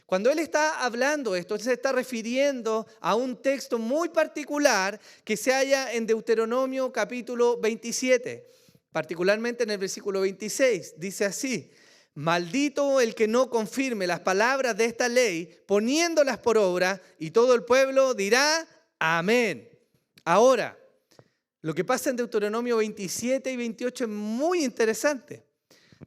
Cuando él está hablando esto, él se está refiriendo a un texto muy particular que se halla en Deuteronomio capítulo 27. Particularmente en el versículo 26, dice así: maldito el que no confirme las palabras de esta ley, poniéndolas por obra, y todo el pueblo dirá amén. Ahora, lo que pasa en Deuteronomio 27 y 28 es muy interesante.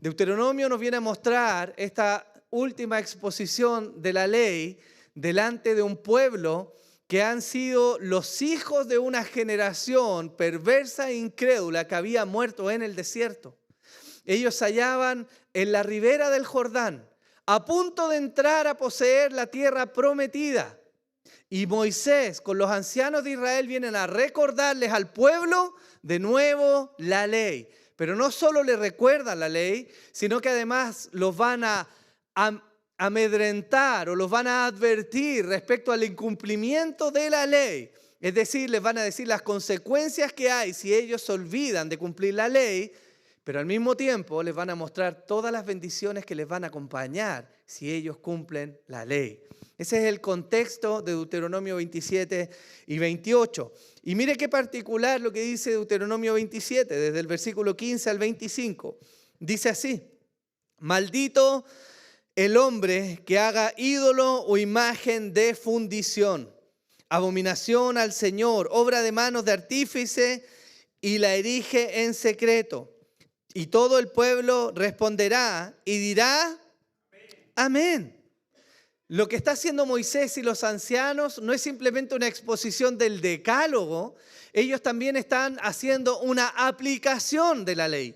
Deuteronomio nos viene a mostrar esta última exposición de la ley delante de un pueblo que han sido los hijos de una generación perversa e incrédula que había muerto en el desierto. Ellos se hallaban en la ribera del Jordán, a punto de entrar a poseer la tierra prometida. Y Moisés con los ancianos de Israel vienen a recordarles al pueblo de nuevo la ley. Pero no solo le recuerdan la ley, sino que además los van a amedrentar o los van a advertir respecto al incumplimiento de la ley. Es decir, les van a decir las consecuencias que hay si ellos se olvidan de cumplir la ley, pero al mismo tiempo les van a mostrar todas las bendiciones que les van a acompañar si ellos cumplen la ley. Ese es el contexto de Deuteronomio 27 y 28. Y mire qué particular lo que dice Deuteronomio 27, desde el versículo 15 al 25. Dice así: maldito el hombre que haga ídolo o imagen de fundición, abominación al Señor, obra de manos de artífice, y la erige en secreto. Y todo el pueblo responderá y dirá: amén. Lo que está haciendo Moisés y los ancianos no es simplemente una exposición del decálogo, ellos también están haciendo una aplicación de la ley.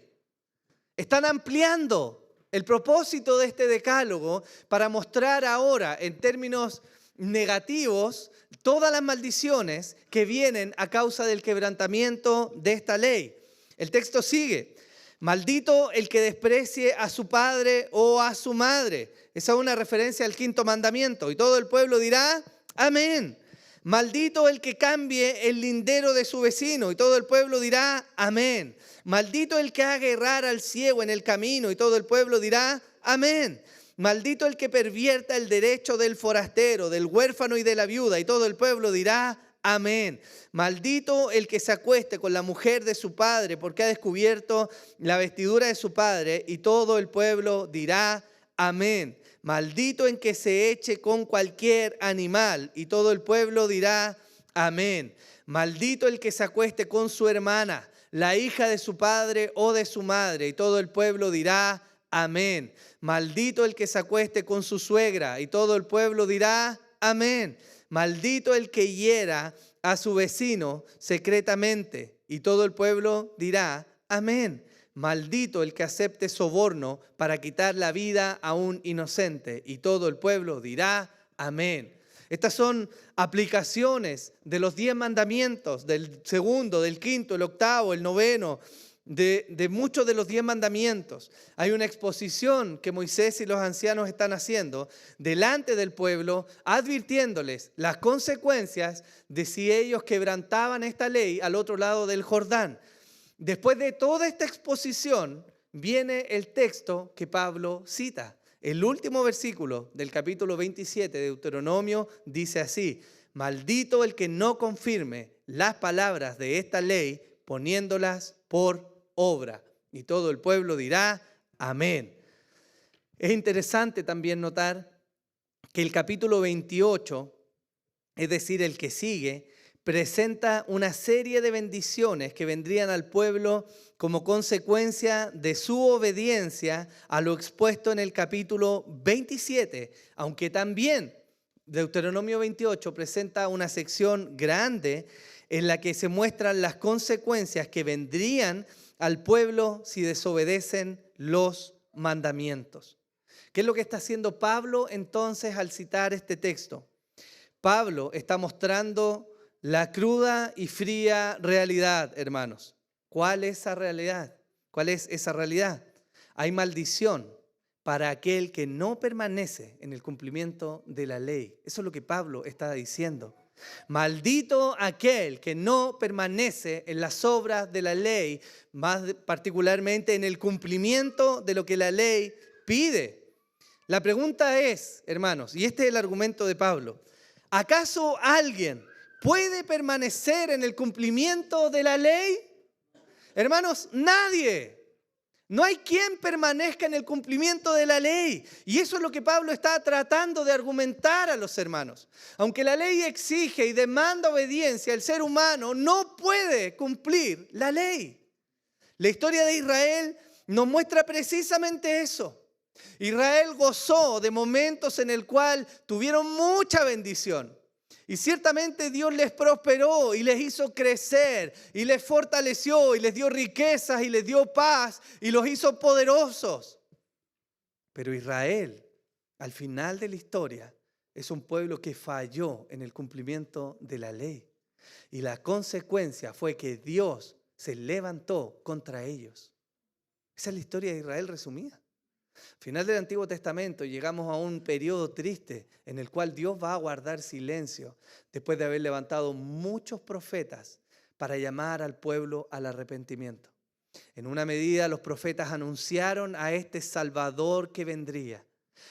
Están ampliando el propósito de este decálogo para mostrar ahora en términos negativos todas las maldiciones que vienen a causa del quebrantamiento de esta ley. El texto sigue: maldito el que desprecie a su padre o a su madre. Esa es una referencia al quinto mandamiento. Y todo el pueblo dirá: amén. Maldito el que cambie el lindero de su vecino. Y todo el pueblo dirá: amén. Maldito el que haga errar al ciego en el camino. Y todo el pueblo dirá: amén. Maldito el que pervierta el derecho del forastero, del huérfano y de la viuda. Y todo el pueblo dirá: amén. Maldito el que se acueste con la mujer de su padre, porque ha descubierto la vestidura de su padre. Y todo el pueblo dirá: amén. Maldito el que se eche con cualquier animal. Y todo el pueblo dirá: amén. Maldito el que se acueste con su hermana, la hija de su padre o de su madre. Y todo el pueblo dirá: amén. Maldito el que se acueste con su suegra. Y todo el pueblo dirá: amén. Maldito el que hiera a su vecino secretamente. Y todo el pueblo dirá: amén. Maldito el que acepte soborno para quitar la vida a un inocente. Y todo el pueblo dirá: amén. Estas son aplicaciones de los 10 mandamientos, del segundo, del quinto, el octavo, el noveno, de muchos de los 10 mandamientos. Hay una exposición que Moisés y los ancianos están haciendo delante del pueblo, advirtiéndoles las consecuencias de si ellos quebrantaban esta ley al otro lado del Jordán. Después de toda esta exposición, viene el texto que Pablo cita. El último versículo del capítulo 27 de Deuteronomio dice así: maldito el que no confirme las palabras de esta ley poniéndolas por obra. Y todo el pueblo dirá: amén. Es interesante también notar que el capítulo 28, es decir, el que sigue, presenta una serie de bendiciones que vendrían al pueblo como consecuencia de su obediencia a lo expuesto en el capítulo 27, aunque también Deuteronomio 28 presenta una sección grande en la que se muestran las consecuencias que vendrían al pueblo si desobedecen los mandamientos. ¿Qué es lo que está haciendo Pablo entonces al citar este texto? Pablo está mostrando la cruda y fría realidad, hermanos. ¿Cuál es esa realidad? ¿Cuál es esa realidad? Hay maldición para aquel que no permanece en el cumplimiento de la ley. Eso es lo que Pablo está diciendo. Maldito aquel que no permanece en las obras de la ley, más particularmente en el cumplimiento de lo que la ley pide. La pregunta es, hermanos, y este es el argumento de Pablo: ¿acaso alguien puede permanecer en el cumplimiento de la ley? Hermanos, nadie. No hay quien permanezca en el cumplimiento de la ley. Y eso es lo que Pablo está tratando de argumentar a los hermanos. Aunque la ley exige y demanda obediencia, el ser humano no puede cumplir la ley. La historia de Israel nos muestra precisamente eso. Israel gozó de momentos en el cual tuvieron mucha bendición. Y ciertamente Dios les prosperó y les hizo crecer y les fortaleció y les dio riquezas y les dio paz y los hizo poderosos. Pero Israel, al final de la historia, es un pueblo que falló en el cumplimiento de la ley. Y la consecuencia fue que Dios se levantó contra ellos. Esa es la historia de Israel resumida. Final del Antiguo Testamento llegamos a un periodo triste en el cual Dios va a guardar silencio después de haber levantado muchos profetas para llamar al pueblo al arrepentimiento. En una medida los profetas anunciaron a este Salvador que vendría,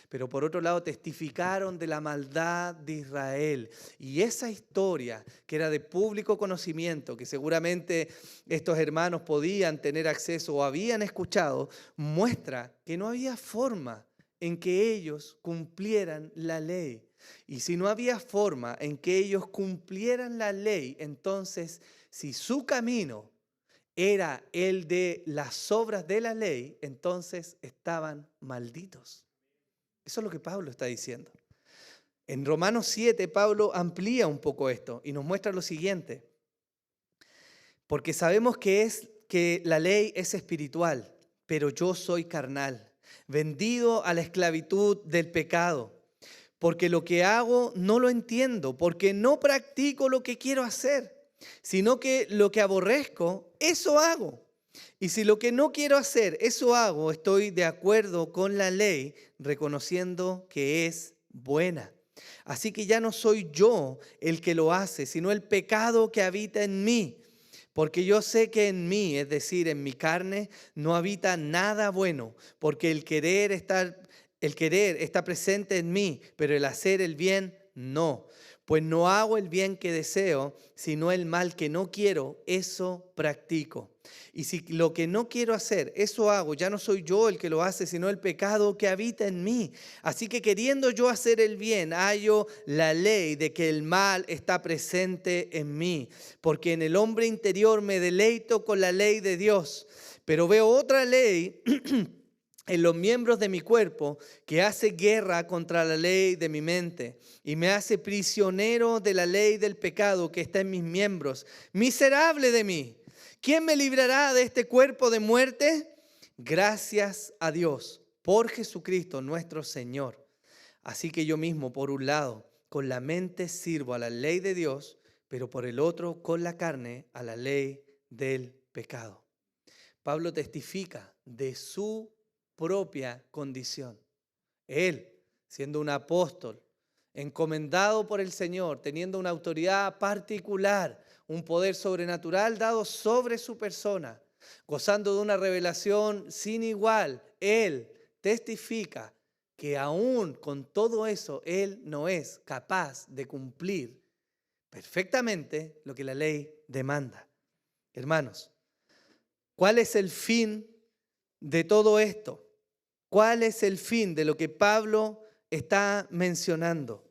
pero por otro lado testificaron de la maldad de Israel. Y esa historia que era de público conocimiento, que seguramente estos hermanos podían tener acceso o habían escuchado, muestra que no había forma en que ellos cumplieran la ley. Y si no había forma en que ellos cumplieran la ley, entonces si su camino era el de las obras de la ley, entonces estaban malditos. Eso es lo que Pablo está diciendo. En Romanos 7, Pablo amplía un poco esto y nos muestra lo siguiente. Porque sabemos que la ley es espiritual, pero yo soy carnal, vendido a la esclavitud del pecado. Porque lo que hago no lo entiendo, porque no practico lo que quiero hacer, sino que lo que aborrezco, eso hago. Y si lo que no quiero hacer, eso hago, estoy de acuerdo con la ley, reconociendo que es buena. Así que ya no soy yo el que lo hace, sino el pecado que habita en mí. Porque yo sé que en mí, es decir, en mi carne, no habita nada bueno, porque el querer está presente en mí, pero el hacer el bien no. Pues no hago el bien que deseo, sino el mal que no quiero, eso practico. Y si lo que no quiero hacer, eso hago, ya no soy yo el que lo hace, sino el pecado que habita en mí. Así que queriendo yo hacer el bien, hallo la ley de que el mal está presente en mí. Porque en el hombre interior me deleito con la ley de Dios. Pero veo otra ley en los miembros de mi cuerpo que hace guerra contra la ley de mi mente y me hace prisionero de la ley del pecado que está en mis miembros. Miserable de mí, ¿quién me librará de este cuerpo de muerte? Gracias a Dios por Jesucristo nuestro Señor. Así que yo mismo, por un lado, con la mente sirvo a la ley de Dios, pero por el otro, con la carne, a la ley del pecado. Pablo testifica de su propia condición. Él, siendo un apóstol, encomendado por el Señor, teniendo una autoridad particular, un poder sobrenatural dado sobre su persona, gozando de una revelación sin igual, él testifica que aún con todo eso, él no es capaz de cumplir perfectamente lo que la ley demanda. Hermanos, ¿cuál es el fin de todo esto? ¿Cuál es el fin de lo que Pablo está mencionando?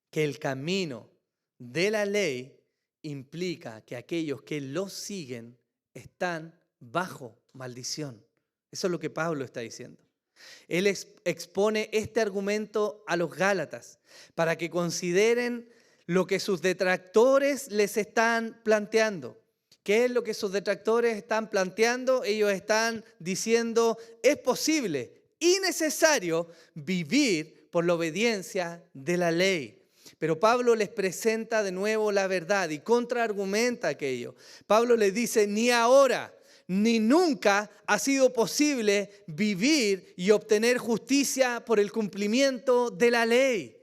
Que el camino de la ley implica que aquellos que lo siguen están bajo maldición. Eso es lo que Pablo está diciendo. Él expone este argumento a los Gálatas para que consideren lo que sus detractores les están planteando. ¿Qué es lo que sus detractores están planteando? Ellos están diciendo, es posible y necesario vivir por la obediencia de la ley. Pero Pablo les presenta de nuevo la verdad y contraargumenta aquello. Pablo les dice, ni ahora ni nunca ha sido posible vivir y obtener justicia por el cumplimiento de la ley.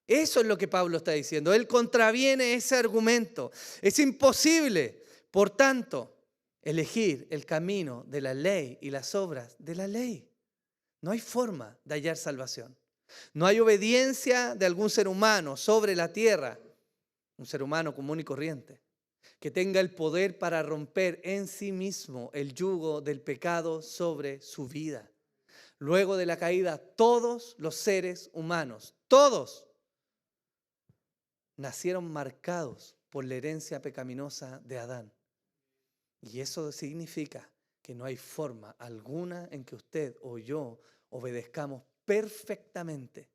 Eso es lo que Pablo está diciendo. Él contraviene ese argumento. Es imposible, por tanto, elegir el camino de la ley y las obras de la ley. No hay forma de hallar salvación. No hay obediencia de algún ser humano sobre la tierra, un ser humano común y corriente, que tenga el poder para romper en sí mismo el yugo del pecado sobre su vida. Luego de la caída, todos los seres humanos, todos, nacieron marcados por la herencia pecaminosa de Adán. Y eso significa que no hay forma alguna en que usted o yo obedezcamos perfectamente.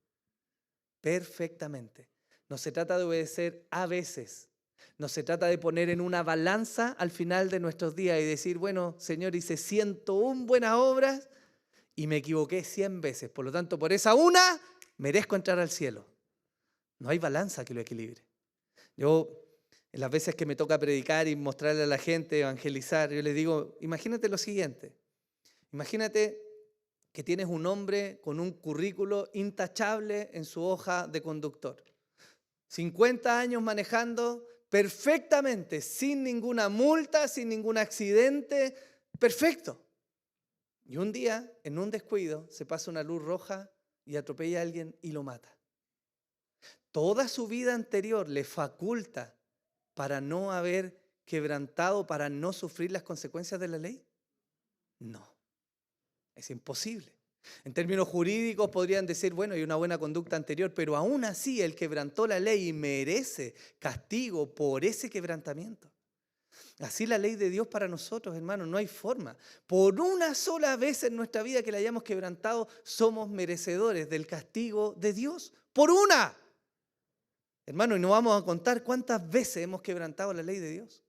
Perfectamente. No se trata de obedecer a veces. No se trata de poner en una balanza al final de nuestros días y decir, bueno, Señor, hice 101 buenas obras y me equivoqué 100 veces. Por lo tanto, por esa una, merezco entrar al cielo. No hay balanza que lo equilibre. Yo, en las veces que me toca predicar y mostrarle a la gente, evangelizar, yo les digo, imagínate lo siguiente. Imagínate que tienes un hombre con un currículo intachable en su hoja de conductor. 50 años manejando perfectamente, sin ninguna multa, sin ningún accidente, perfecto. Y un día, en un descuido, se pasa una luz roja y atropella a alguien y lo mata. Toda su vida anterior le faculta para no haber quebrantado, para no sufrir las consecuencias de la ley. No, es imposible. En términos jurídicos podrían decir, bueno, hay una buena conducta anterior, pero aún así él quebrantó la ley y merece castigo por ese quebrantamiento. Así la ley de Dios para nosotros, hermanos, no hay forma. Por una sola vez en nuestra vida que la hayamos quebrantado, somos merecedores del castigo de Dios. ¡Por una! Hermano, y no vamos a contar cuántas veces hemos quebrantado la ley de Dios.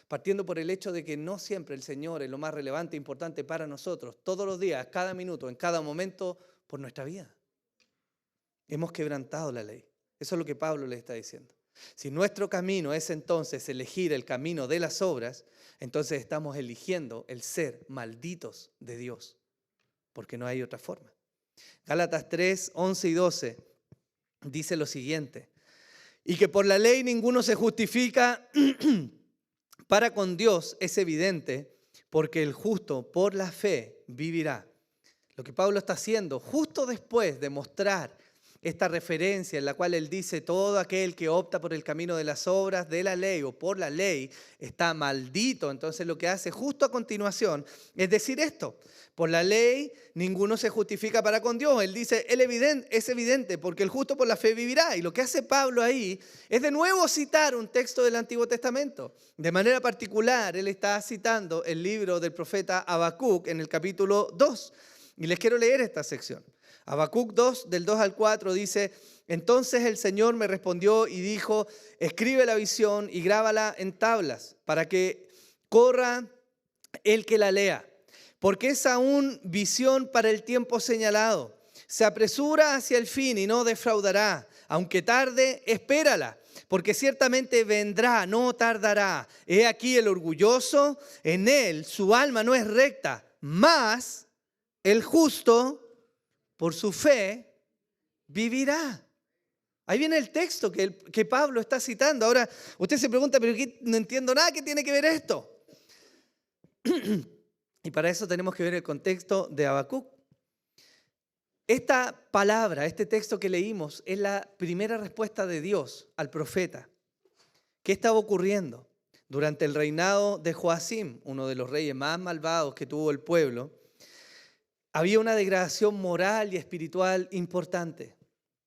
Partiendo por el hecho de que no siempre el Señor es lo más relevante e importante para nosotros, todos los días, cada minuto, en cada momento, por nuestra vida. Hemos quebrantado la ley. Eso es lo que Pablo le está diciendo. Si nuestro camino es entonces elegir el camino de las obras, entonces estamos eligiendo el ser malditos de Dios, porque no hay otra forma. Gálatas 3, 11 y 12 dice lo siguiente: y que por la ley ninguno se justifica para con Dios es evidente, porque el justo por la fe vivirá. Lo que Pablo está haciendo justo después de mostrar esta referencia en la cual él dice todo aquel que opta por el camino de las obras de la ley o por la ley está maldito. Entonces lo que hace justo a continuación es decir esto: por la ley ninguno se justifica para con Dios. Él dice, es evidente porque el justo por la fe vivirá. Y lo que hace Pablo ahí es de nuevo citar un texto del Antiguo Testamento. De manera particular, él está citando el libro del profeta Habacuc en el capítulo 2. Y les quiero leer esta sección. Habacuc 2, del 2 al 4 dice: entonces el Señor me respondió y dijo, escribe la visión y grábala en tablas para que corra el que la lea. Porque es aún visión para el tiempo señalado. Se apresura hacia el fin y no defraudará. Aunque tarde, espérala, porque ciertamente vendrá, no tardará. He aquí el orgulloso, en él su alma no es recta, mas el justo por su fe vivirá. Ahí viene el texto que Pablo está citando. Ahora, usted se pregunta, pero no entiendo nada, ¿qué tiene que ver esto? Y para eso tenemos que ver el contexto de Habacuc. Esta palabra, este texto que leímos, es la primera respuesta de Dios al profeta. ¿Qué estaba ocurriendo? Durante el reinado de Joacim, uno de los reyes más malvados que tuvo el pueblo, había una degradación moral y espiritual importante.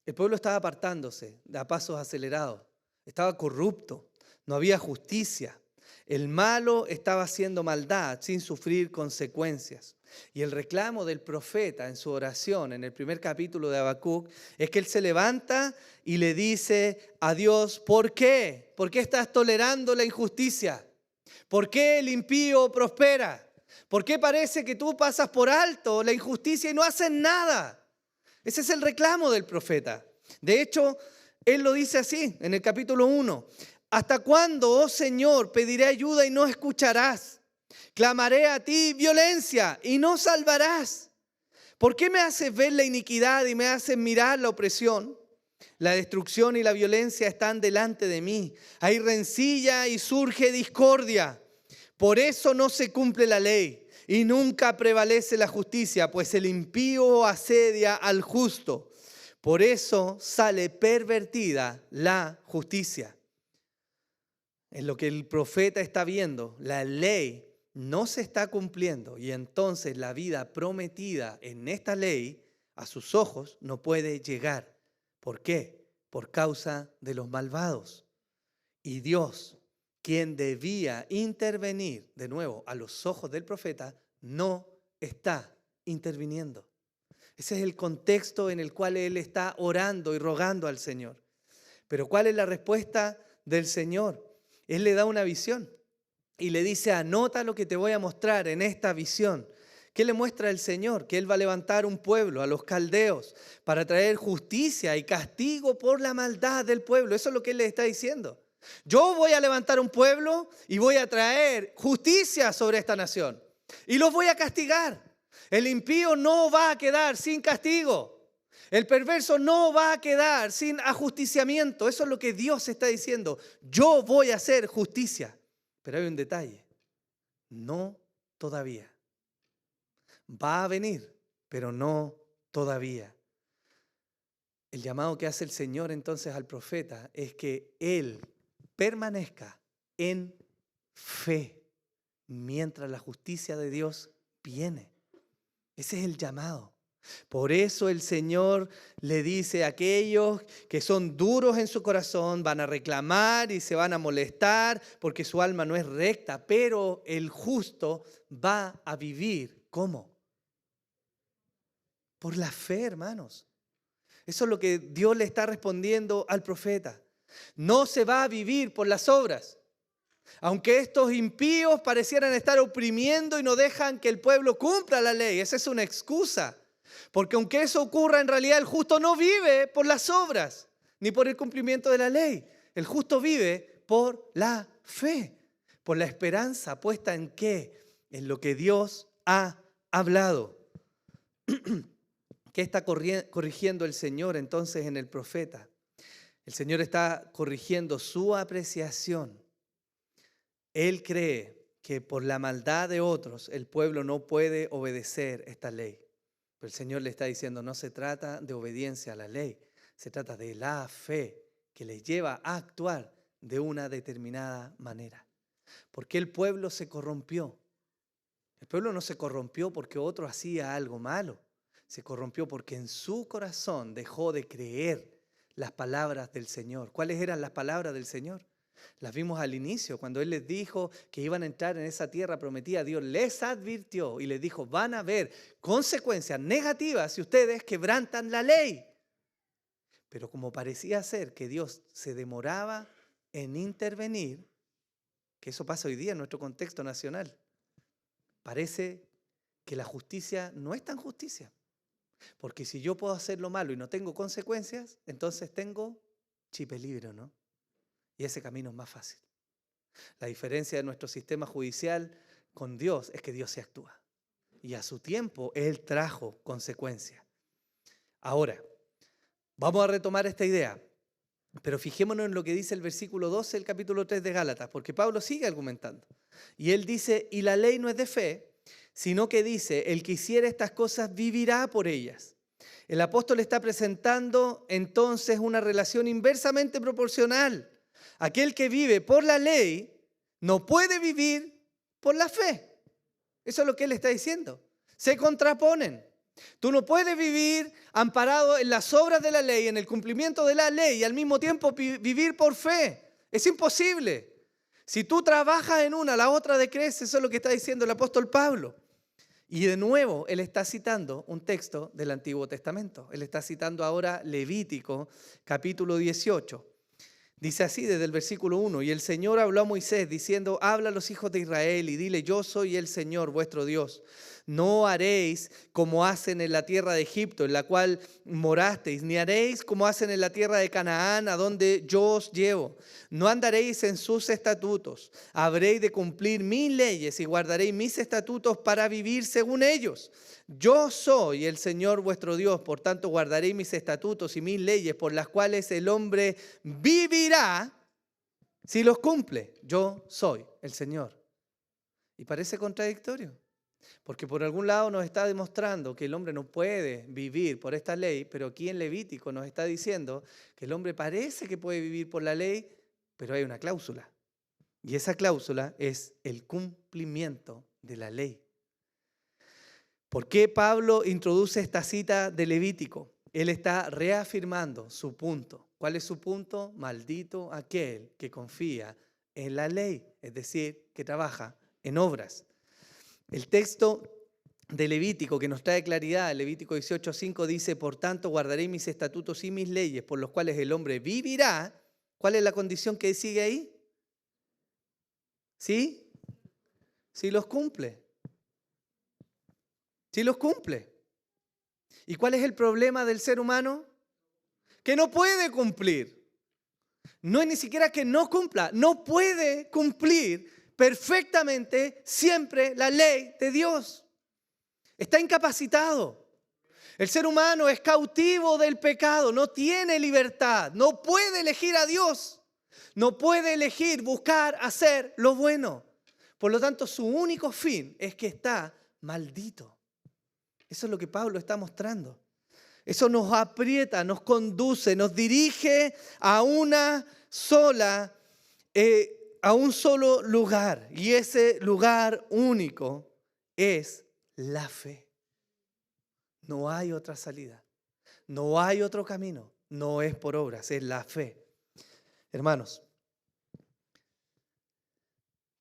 El pueblo estaba apartándose a pasos acelerados, estaba corrupto, no había justicia. El malo estaba haciendo maldad sin sufrir consecuencias. Y el reclamo del profeta en su oración, en el primer capítulo de Habacuc, es que él se levanta y le dice a Dios, ¿por qué? ¿Por qué estás tolerando la injusticia? ¿Por qué el impío prospera? ¿Por qué parece que tú pasas por alto la injusticia y no haces nada? Ese es el reclamo del profeta. De hecho, él lo dice así en el capítulo 1. ¿Hasta cuándo, oh Señor, pediré ayuda y no escucharás? Clamaré a ti violencia y no salvarás. ¿Por qué me haces ver la iniquidad y me haces mirar la opresión? La destrucción y la violencia están delante de mí. Hay rencilla y surge discordia. Por eso no se cumple la ley y nunca prevalece la justicia, pues el impío asedia al justo. Por eso sale pervertida la justicia. En lo que el profeta está viendo, la ley no se está cumpliendo y entonces la vida prometida en esta ley a sus ojos no puede llegar. ¿Por qué? Por causa de los malvados. Y Dios, quien debía intervenir de nuevo a los ojos del profeta, no está interviniendo. Ese es el contexto en el cual él está orando y rogando al Señor. Pero ¿cuál es la respuesta del Señor? Él le da una visión y le dice, anota lo que te voy a mostrar en esta visión. ¿Qué le muestra el Señor? Que Él va a levantar un pueblo, a los caldeos, para traer justicia y castigo por la maldad del pueblo. Eso es lo que Él le está diciendo. Yo voy a levantar un pueblo y voy a traer justicia sobre esta nación. Y los voy a castigar. El impío no va a quedar sin castigo. El perverso no va a quedar sin ajusticiamiento. Eso es lo que Dios está diciendo. Yo voy a hacer justicia. Pero hay un detalle. No todavía. Va a venir, pero no todavía. El llamado que hace el Señor entonces al profeta es que él permanezca en fe mientras la justicia de Dios viene. Ese es el llamado. Por eso el Señor le dice a aquellos que son duros en su corazón, van a reclamar y se van a molestar porque su alma no es recta, pero el justo va a vivir, ¿cómo? Por la fe, hermanos. Eso es lo que Dios le está respondiendo al profeta. No se va a vivir por las obras. Aunque estos impíos parecieran estar oprimiendo y no dejan que el pueblo cumpla la ley, esa es una excusa. Porque aunque eso ocurra, en realidad el justo no vive por las obras, ni por el cumplimiento de la ley. El justo vive por la fe, por la esperanza puesta en qué, en lo que Dios ha hablado. ¿Qué está corrigiendo el Señor entonces en el profeta? El Señor está corrigiendo su apreciación. Él cree que por la maldad de otros el pueblo no puede obedecer esta ley. Pero el Señor le está diciendo, no se trata de obediencia a la ley, se trata de la fe que les lleva a actuar de una determinada manera. ¿Por qué el pueblo se corrompió? El pueblo no se corrompió porque otro hacía algo malo. Se corrompió porque en su corazón dejó de creer las palabras del Señor. ¿Cuáles eran las palabras del Señor? Las vimos al inicio, cuando Él les dijo que iban a entrar en esa tierra prometida. Dios les advirtió y les dijo, van a haber consecuencias negativas si ustedes quebrantan la ley. Pero como parecía ser que Dios se demoraba en intervenir, que eso pasa hoy día en nuestro contexto nacional, parece que la justicia no es tan justicia. Porque si yo puedo hacer lo malo y no tengo consecuencias, entonces tengo chip libre, ¿no? Y ese camino es más fácil. La diferencia de nuestro sistema judicial con Dios es que Dios se actúa. Y a su tiempo Él trajo consecuencias. Ahora, vamos a retomar esta idea. Pero fijémonos en lo que dice el versículo 12 del capítulo 3 de Gálatas, porque Pablo sigue argumentando. Y él dice, y la ley no es de fe, sino que dice, el que hiciera estas cosas vivirá por ellas. El apóstol está presentando entonces una relación inversamente proporcional. Aquel que vive por la ley no puede vivir por la fe. Eso es lo que él está diciendo. Se contraponen. Tú no puedes vivir amparado en las obras de la ley, en el cumplimiento de la ley y al mismo tiempo vivir por fe. Es imposible. Si tú trabajas en una, la otra decrece. Eso es lo que está diciendo el apóstol Pablo. Y de nuevo, él está citando un texto del Antiguo Testamento. Él está citando ahora Levítico, capítulo 18. Dice así desde el versículo 1, y el Señor habló a Moisés diciendo, habla a los hijos de Israel y dile, yo soy el Señor vuestro Dios. No haréis como hacen en la tierra de Egipto, en la cual morasteis, ni haréis como hacen en la tierra de Canaán, a donde yo os llevo. No andaréis en sus estatutos, habréis de cumplir mis leyes y guardaréis mis estatutos para vivir según ellos. Yo soy el Señor vuestro Dios, por tanto guardaréis mis estatutos y mis leyes, por las cuales el hombre vivirá si los cumple. Yo soy el Señor. Y parece contradictorio, porque por algún lado nos está demostrando que el hombre no puede vivir por esta ley, pero aquí en Levítico nos está diciendo que el hombre parece que puede vivir por la ley, pero hay una cláusula. Y esa cláusula es el cumplimiento de la ley. ¿Por qué Pablo introduce esta cita de Levítico? Él está reafirmando su punto. ¿Cuál es su punto? Maldito aquel que confía en la ley, es decir, que trabaja en obras. El texto de Levítico que nos trae claridad, Levítico 18:5 dice, por tanto guardaré mis estatutos y mis leyes por los cuales el hombre vivirá. ¿Cuál es la condición que sigue ahí? ¿Sí? Si los cumple. Si los cumple. ¿Y cuál es el problema del ser humano? Que no puede cumplir. No es ni siquiera que no cumpla, no puede cumplir perfectamente siempre la ley de Dios. Está incapacitado. El ser humano es cautivo del pecado, no tiene libertad, no puede elegir a Dios, no puede elegir buscar hacer lo bueno. Por lo tanto, su único fin es que está maldito. Eso es lo que Pablo está mostrando. Eso nos aprieta, nos conduce, nos dirige a una sola, a un solo lugar. Y ese lugar único es la fe. No hay otra salida, no hay otro camino, no es por obras, es la fe. Hermanos,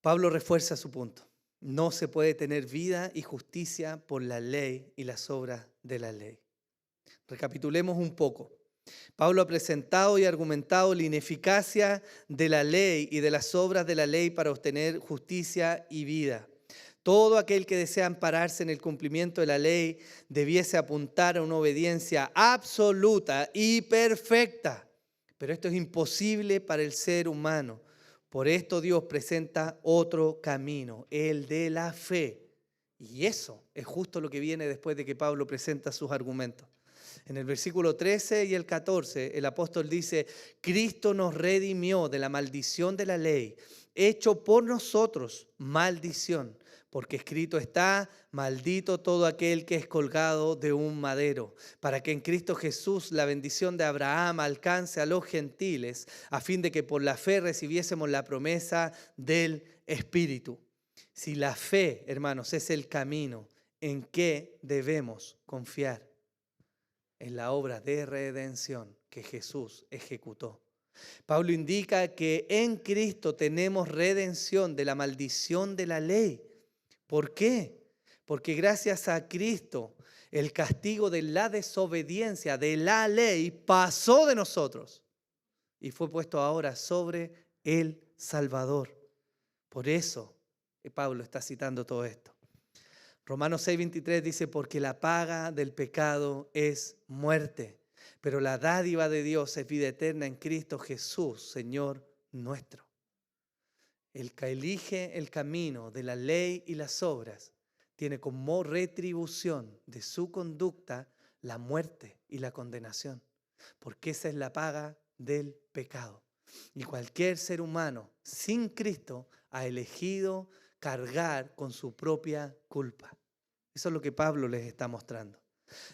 Pablo refuerza su punto. No se puede tener vida y justicia por la ley y las obras de la ley. Recapitulemos un poco. Pablo ha presentado y argumentado la ineficacia de la ley y de las obras de la ley para obtener justicia y vida. Todo aquel que desea ampararse en el cumplimiento de la ley debiese apuntar a una obediencia absoluta y perfecta. Pero esto es imposible para el ser humano. Por esto Dios presenta otro camino, el de la fe. Y eso es justo lo que viene después de que Pablo presenta sus argumentos. En el versículo 13 y el 14, el apóstol dice: Cristo nos redimió de la maldición de la ley, hecho por nosotros maldición, porque escrito está: maldito todo aquel que es colgado de un madero, para que en Cristo Jesús la bendición de Abraham alcance a los gentiles, a fin de que por la fe recibiésemos la promesa del Espíritu. Si la fe, hermanos, es el camino, ¿en qué debemos confiar? En la obra de redención que Jesús ejecutó. Pablo indica que en Cristo tenemos redención de la maldición de la ley. ¿Por qué? Porque gracias a Cristo el castigo de la desobediencia de la ley pasó de nosotros y fue puesto ahora sobre el Salvador. Por eso Pablo está citando todo esto. Romanos 6:23 dice: porque la paga del pecado es muerte, pero la dádiva de Dios es vida eterna en Cristo Jesús, Señor nuestro. El que elige el camino de la ley y las obras tiene como retribución de su conducta la muerte y la condenación, porque esa es la paga del pecado. Y cualquier ser humano sin Cristo ha elegido cargar con su propia culpa. Eso es lo que Pablo les está mostrando.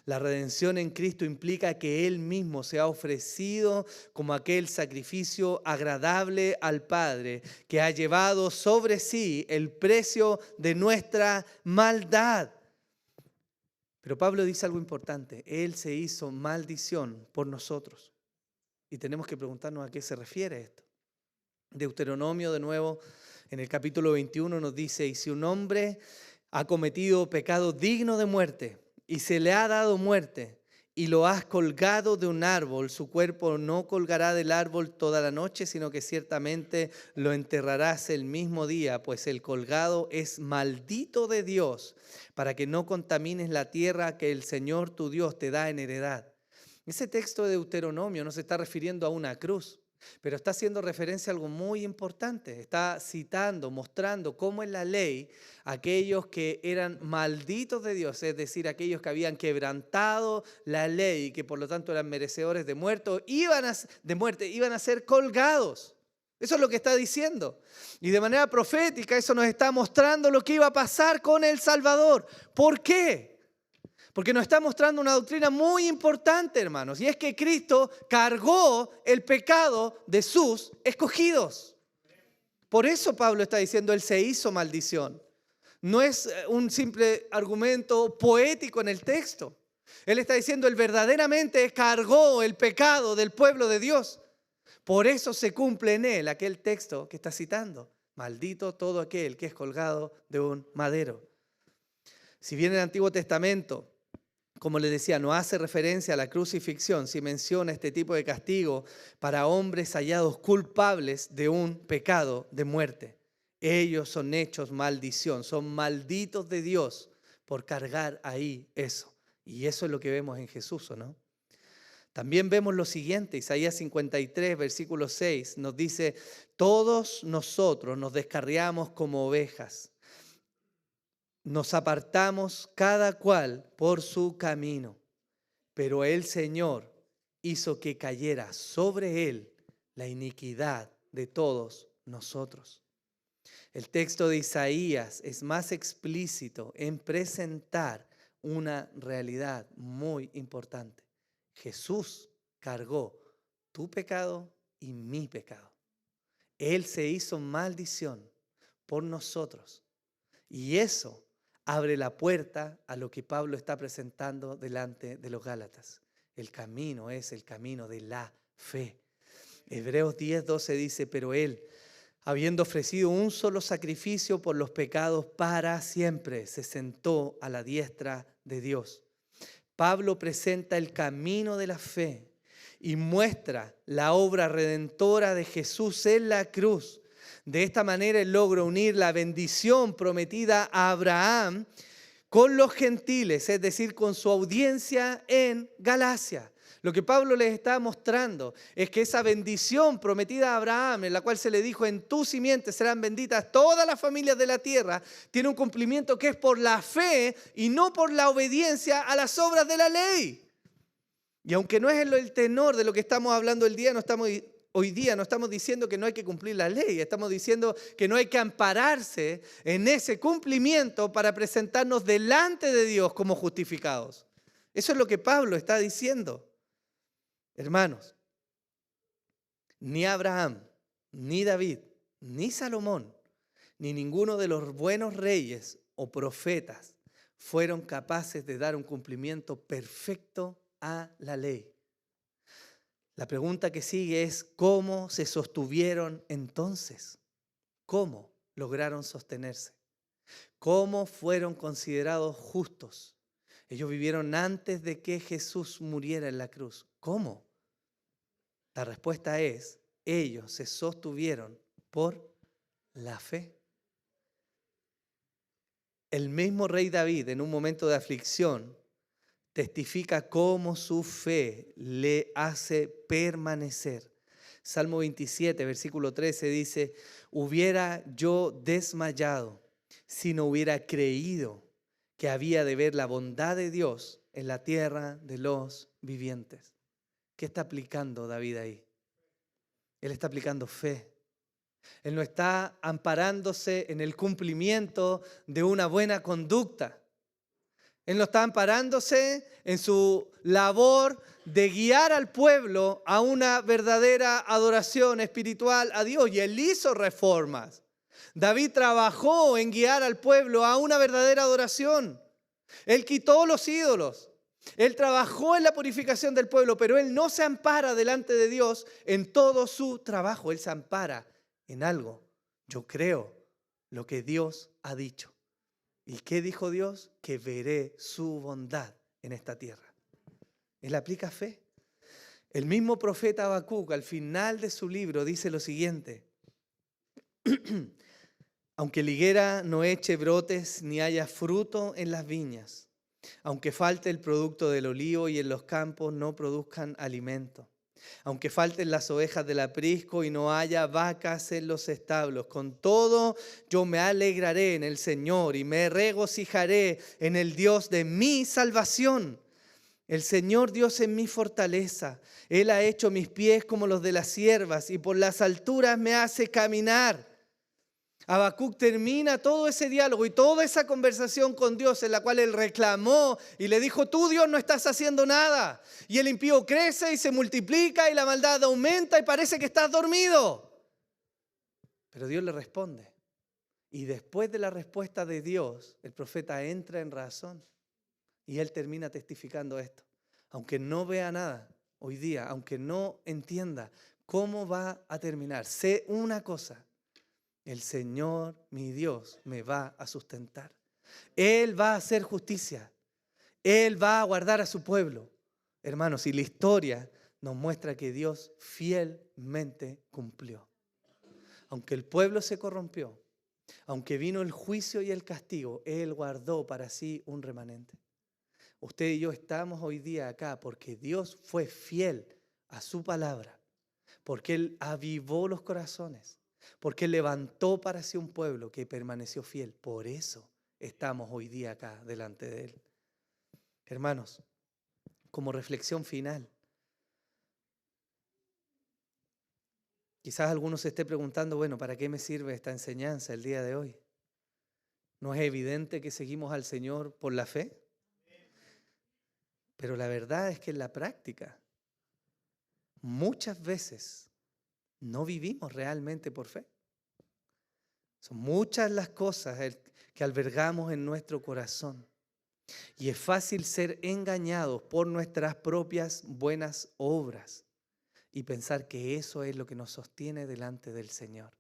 La redención en Cristo implica que Él mismo se ha ofrecido como aquel sacrificio agradable al Padre, que ha llevado sobre sí el precio de nuestra maldad. Pero Pablo dice algo importante: Él se hizo maldición por nosotros. Y tenemos que preguntarnos a qué se refiere esto. Deuteronomio, de nuevo, en el capítulo 21 nos dice: y si un hombre ha cometido pecado digno de muerte y se le ha dado muerte y lo has colgado de un árbol, su cuerpo no colgará del árbol toda la noche, sino que ciertamente lo enterrarás el mismo día, pues el colgado es maldito de Dios, para que no contamines la tierra que el Señor tu Dios te da en heredad. Ese texto de Deuteronomio no se está refiriendo a una cruz, pero está haciendo referencia a algo muy importante. Está citando, mostrando cómo en la ley aquellos que eran malditos de Dios, es decir, aquellos que habían quebrantado la ley y que por lo tanto eran merecedores de muerte, iban a ser colgados. Eso es lo que está diciendo. Y de manera profética eso nos está mostrando lo que iba a pasar con el Salvador. ¿Por qué? Porque nos está mostrando una doctrina muy importante, hermanos, y es que Cristo cargó el pecado de sus escogidos. Por eso Pablo está diciendo: Él se hizo maldición. No es un simple argumento poético en el texto. Él está diciendo: Él verdaderamente cargó el pecado del pueblo de Dios. Por eso se cumple en Él aquel texto que está citando: maldito todo aquel que es colgado de un madero. Si bien el Antiguo Testamento, como les decía, no hace referencia a la crucifixión, si menciona este tipo de castigo para hombres hallados culpables de un pecado de muerte. Ellos son hechos maldición, son malditos de Dios por cargar ahí eso. Y eso es lo que vemos en Jesús, ¿o no? También vemos lo siguiente: Isaías 53, versículo 6, nos dice: todos nosotros nos descarriamos como ovejas. nos apartamos cada cual por su camino, pero el Señor hizo que cayera sobre él la iniquidad de todos nosotros. El texto de Isaías es más explícito en presentar una realidad muy importante. Jesús cargó tu pecado y mi pecado. Él se hizo maldición por nosotros. Y eso abre la puerta a lo que Pablo está presentando delante de los Gálatas. El camino es el camino de la fe. Hebreos 10:12 dice, pero Él, habiendo ofrecido un solo sacrificio por los pecados para siempre, se sentó a la diestra de Dios. Pablo presenta el camino de la fe y muestra la obra redentora de Jesús en la cruz. De esta manera él logra unir la bendición prometida a Abraham con los gentiles, es decir, con su audiencia en Galacia. Lo que Pablo les está mostrando es que esa bendición prometida a Abraham, en la cual se le dijo, en tu simiente serán benditas todas las familias de la tierra, tiene un cumplimiento que es por la fe y no por la obediencia a las obras de la ley. Y aunque no es el tenor de lo que estamos hablando hoy día no estamos diciendo que no hay que cumplir la ley, estamos diciendo que no hay que ampararse en ese cumplimiento para presentarnos delante de Dios como justificados. Eso es lo que Pablo está diciendo. Hermanos, ni Abraham, ni David, ni Salomón, ni ninguno de los buenos reyes o profetas fueron capaces de dar un cumplimiento perfecto a la ley. La pregunta que sigue es, ¿cómo se sostuvieron entonces? ¿Cómo lograron sostenerse? ¿Cómo fueron considerados justos? Ellos vivieron antes de que Jesús muriera en la cruz. ¿Cómo? La respuesta es, ellos se sostuvieron por la fe. El mismo rey David, en un momento de aflicción, testifica cómo su fe le hace permanecer. Salmo 27, versículo 13 dice, hubiera yo desmayado si no hubiera creído que había de ver la bondad de Dios en la tierra de los vivientes. ¿Qué está aplicando David ahí? Él está aplicando fe. Él no está amparándose en el cumplimiento de una buena conducta. Él no está amparándose en su labor de guiar al pueblo a una verdadera adoración espiritual a Dios. Y él hizo reformas. David trabajó en guiar al pueblo a una verdadera adoración. Él quitó los ídolos. Él trabajó en la purificación del pueblo, pero él no se ampara delante de Dios en todo su trabajo. Él se ampara en algo. Yo creo lo que Dios ha dicho. ¿Y qué dijo Dios? Que veré su bondad en esta tierra. Él aplica fe. El mismo profeta Habacuc al final de su libro dice lo siguiente. Aunque la higuera no eche brotes ni haya fruto en las viñas, aunque falte el producto del olivo y en los campos no produzcan alimento, aunque falten las ovejas del aprisco y no haya vacas en los establos, con todo yo me alegraré en el Señor y me regocijaré en el Dios de mi salvación. El Señor Dios es mi fortaleza. Él ha hecho mis pies como los de las ciervas y por las alturas me hace caminar. Habacuc termina todo ese diálogo y toda esa conversación con Dios en la cual él reclamó y le dijo, tú Dios no estás haciendo nada. Y el impío crece y se multiplica y la maldad aumenta y parece que estás dormido. Pero Dios le responde. Y después de la respuesta de Dios, el profeta entra en razón y él termina testificando esto. Aunque no vea nada hoy día, aunque no entienda cómo va a terminar, sé una cosa. El Señor, mi Dios, me va a sustentar. Él va a hacer justicia. Él va a guardar a su pueblo. Hermanos, y la historia nos muestra que Dios fielmente cumplió. Aunque el pueblo se corrompió, aunque vino el juicio y el castigo, Él guardó para sí un remanente. Usted y yo estamos hoy día acá porque Dios fue fiel a su palabra, porque Él avivó los corazones. Porque levantó para sí un pueblo que permaneció fiel. Por eso estamos hoy día acá delante de Él. Hermanos, como reflexión final, quizás alguno se esté preguntando, bueno, ¿para qué me sirve esta enseñanza el día de hoy? ¿No es evidente que seguimos al Señor por la fe? Pero la verdad es que en la práctica, muchas veces no vivimos realmente por fe. Son muchas las cosas que albergamos en nuestro corazón. Y es fácil ser engañados por nuestras propias buenas obras y pensar que eso es lo que nos sostiene delante del Señor.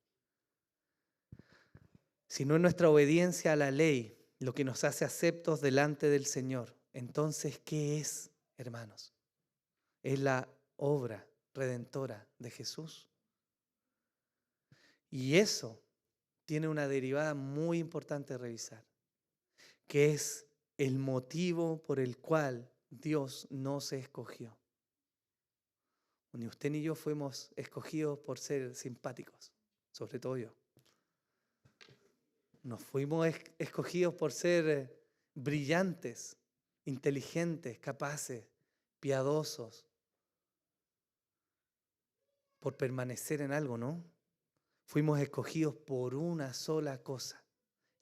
Si no es nuestra obediencia a la ley lo que nos hace aceptos delante del Señor, entonces, ¿qué es, hermanos? Es la obra redentora de Jesús. Y eso tiene una derivada muy importante a revisar, que es el motivo por el cual Dios nos escogió. Ni usted ni yo fuimos escogidos por ser simpáticos, sobre todo yo. Nos fuimos escogidos por ser brillantes, inteligentes, capaces, piadosos, por permanecer en algo, ¿no? Fuimos escogidos por una sola cosa,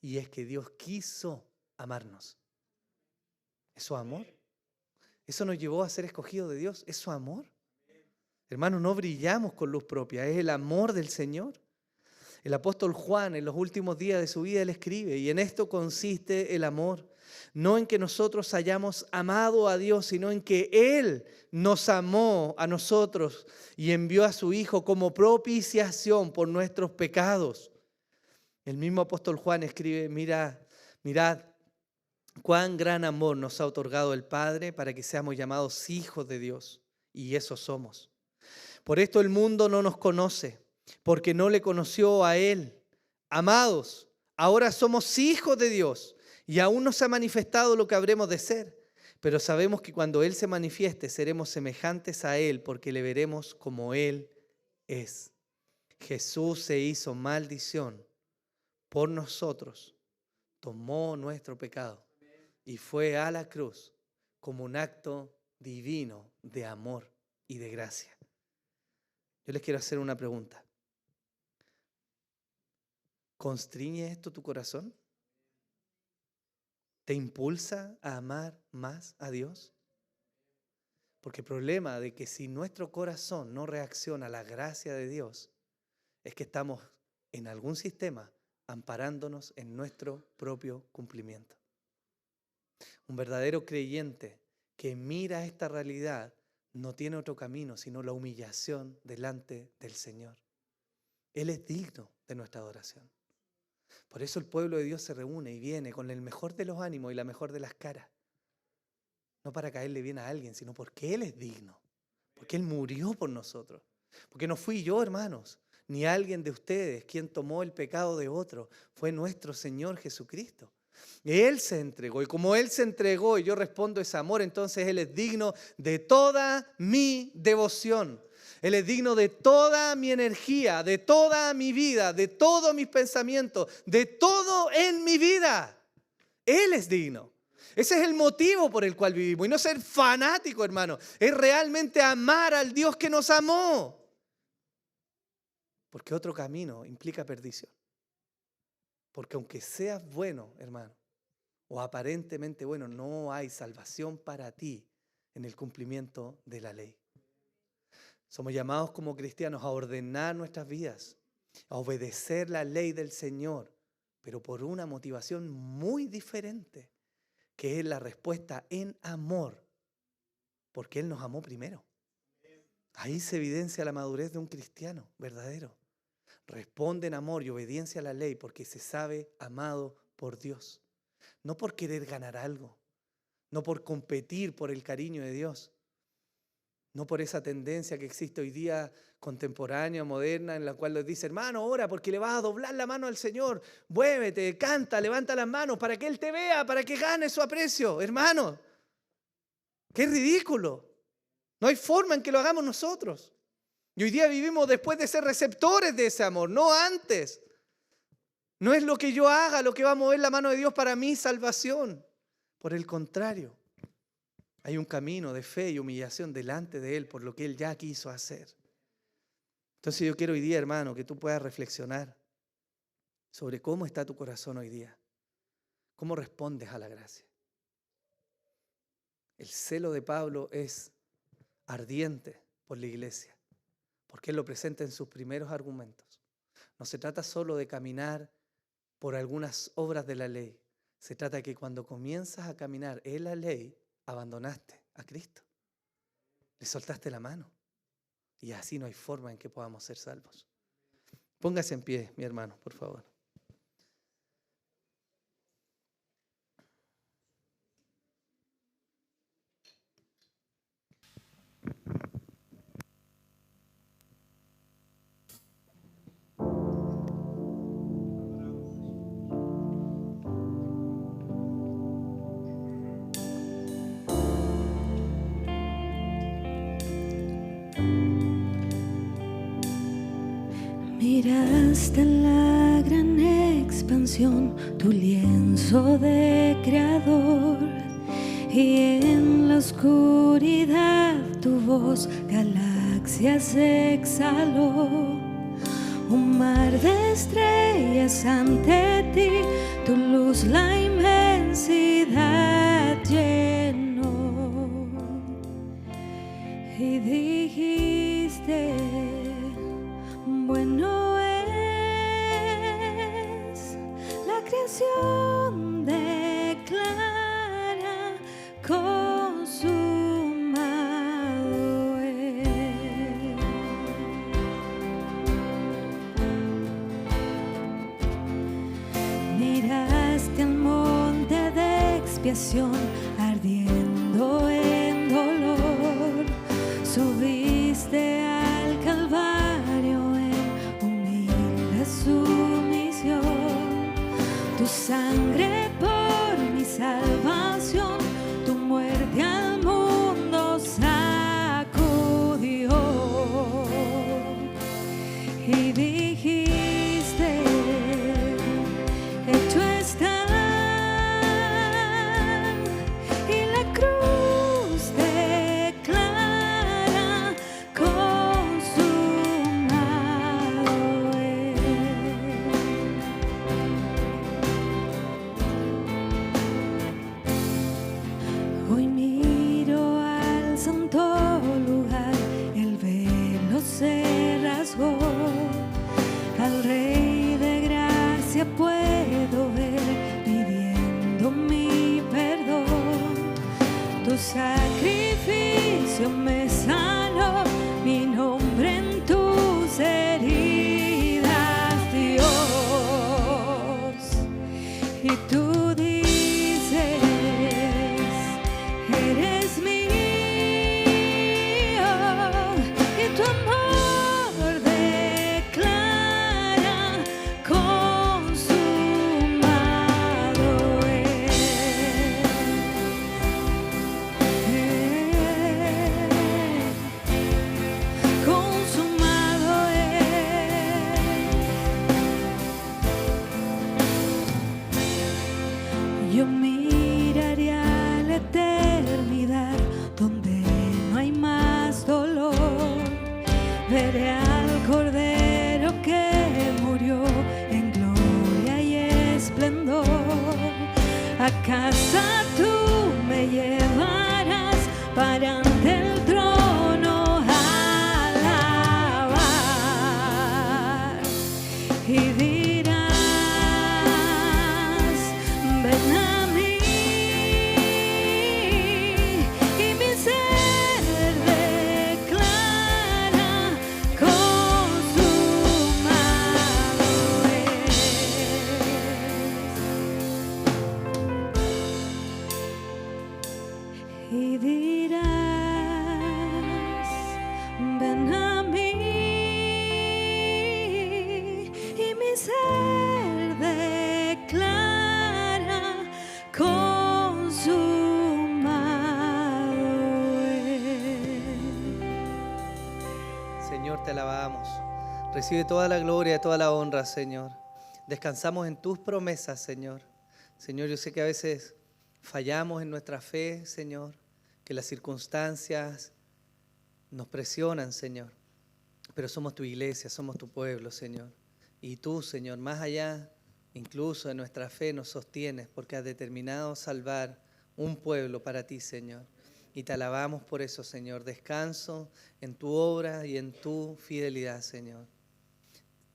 y es que Dios quiso amarnos. ¿Es su amor? ¿Eso nos llevó a ser escogidos de Dios? ¿Es su amor? Hermanos, no brillamos con luz propia, es el amor del Señor. El apóstol Juan, en los últimos días de su vida, él escribe, y en esto consiste el amor, no en que nosotros hayamos amado a Dios, sino en que Él nos amó a nosotros y envió a su Hijo como propiciación por nuestros pecados. El mismo apóstol Juan escribe, mirad cuán gran amor nos ha otorgado el Padre para que seamos llamados hijos de Dios, y eso somos. Por esto el mundo no nos conoce, porque no le conoció a Él. Amados, ahora somos hijos de Dios y aún no se ha manifestado lo que habremos de ser, pero sabemos que cuando Él se manifieste seremos semejantes a Él porque le veremos como Él es. Jesús se hizo maldición por nosotros, tomó nuestro pecado y fue a la cruz como un acto divino de amor y de gracia. Yo les quiero hacer una pregunta. ¿Constriñe esto tu corazón? ¿Te impulsa a amar más a Dios? Porque el problema de que si nuestro corazón no reacciona a la gracia de Dios es que estamos en algún sistema amparándonos en nuestro propio cumplimiento. Un verdadero creyente que mira esta realidad no tiene otro camino sino la humillación delante del Señor. Él es digno de nuestra adoración. Por eso el pueblo de Dios se reúne y viene con el mejor de los ánimos y la mejor de las caras. No para caerle bien a alguien, sino porque Él es digno. Porque Él murió por nosotros. Porque no fui yo, hermanos, ni alguien de ustedes quien tomó el pecado de otro. Fue nuestro Señor Jesucristo. Él se entregó, y como Él se entregó y yo respondo ese amor, entonces Él es digno de toda mi devoción. Él es digno de toda mi energía, de toda mi vida, de todos mis pensamientos, de todo en mi vida. Él es digno. Ese es el motivo por el cual vivimos. Y no ser fanático, hermano. Es realmente amar al Dios que nos amó. Porque otro camino implica perdición. Porque aunque seas bueno, hermano, o aparentemente bueno, no hay salvación para ti en el cumplimiento de la ley. Somos llamados como cristianos a ordenar nuestras vidas, a obedecer la ley del Señor, pero por una motivación muy diferente, que es la respuesta en amor, porque Él nos amó primero. Ahí se evidencia la madurez de un cristiano verdadero. Responde en amor y obediencia a la ley porque se sabe amado por Dios. No por querer ganar algo, no por competir por el cariño de Dios, no por esa tendencia que existe hoy día contemporánea, moderna, en la cual les dice, hermano, ora porque le vas a doblar la mano al Señor, muévete, canta, levanta las manos para que Él te vea, para que gane su aprecio. Hermano, qué ridículo. No hay forma en que lo hagamos nosotros. Y hoy día vivimos después de ser receptores de ese amor, no antes. No es lo que yo haga lo que va a mover la mano de Dios para mi salvación. Por el contrario, hay un camino de fe y humillación delante de Él por lo que Él ya quiso hacer. Entonces yo quiero hoy día, hermano, que tú puedas reflexionar sobre cómo está tu corazón hoy día. ¿Cómo respondes a la gracia? El celo de Pablo es ardiente por la iglesia, porque él lo presenta en sus primeros argumentos. No se trata solo de caminar por algunas obras de la ley. Se trata de que cuando comienzas a caminar en la ley, abandonaste a Cristo. Le soltaste la mano. Y así no hay forma en que podamos ser salvos. Póngase en pie, mi hermano, por favor. Miraste en la gran expansión tu lienzo de creador, y en la oscuridad tu voz galaxias exhaló. Un mar de estrellas ante ti, tu luz la inmensidad llenó. Y dijiste: bueno es. La creación declara: consumado es. Miraste al monte de expiación ardiendo en dolor, subiste al Calvario en humilde sumisión. Tu sangre por mi salvación, tu muerte al mundo sacudió. Y dijiste: hecho está. Y la cruz declara: consumado es. Hoy miro al santo lugar, el velo se rasgó. Al Rey de gracia puedo ver pidiendo mi perdón. Tu sacrificio me sanó, mi nombre en tus heridas, Dios. Y tú dices: eres mío, y tu amor declara: consumado es. Consumado es. Yo miraré a la eternidad donde no hay más dolor. Veré al Cordero que murió en gloria y esplendor. A casa tú me llevarás para ante el trono alabar. Y dirás: ven a mí. Y mi ser declara: consumado es. Y dirás: ven a mí. Y mi ser declara: consumado es. Señor, te alabamos. Recibe toda la gloria, toda la honra, Señor. Descansamos en tus promesas, Señor. Señor, yo sé que a veces fallamos en nuestra fe, Señor, que las circunstancias nos presionan, Señor. Pero somos tu iglesia, somos tu pueblo, Señor. Y tú, Señor, más allá incluso de nuestra fe, nos sostienes porque has determinado salvar un pueblo para ti, Señor. Y te alabamos por eso, Señor. Descanso en tu obra y en tu fidelidad, Señor.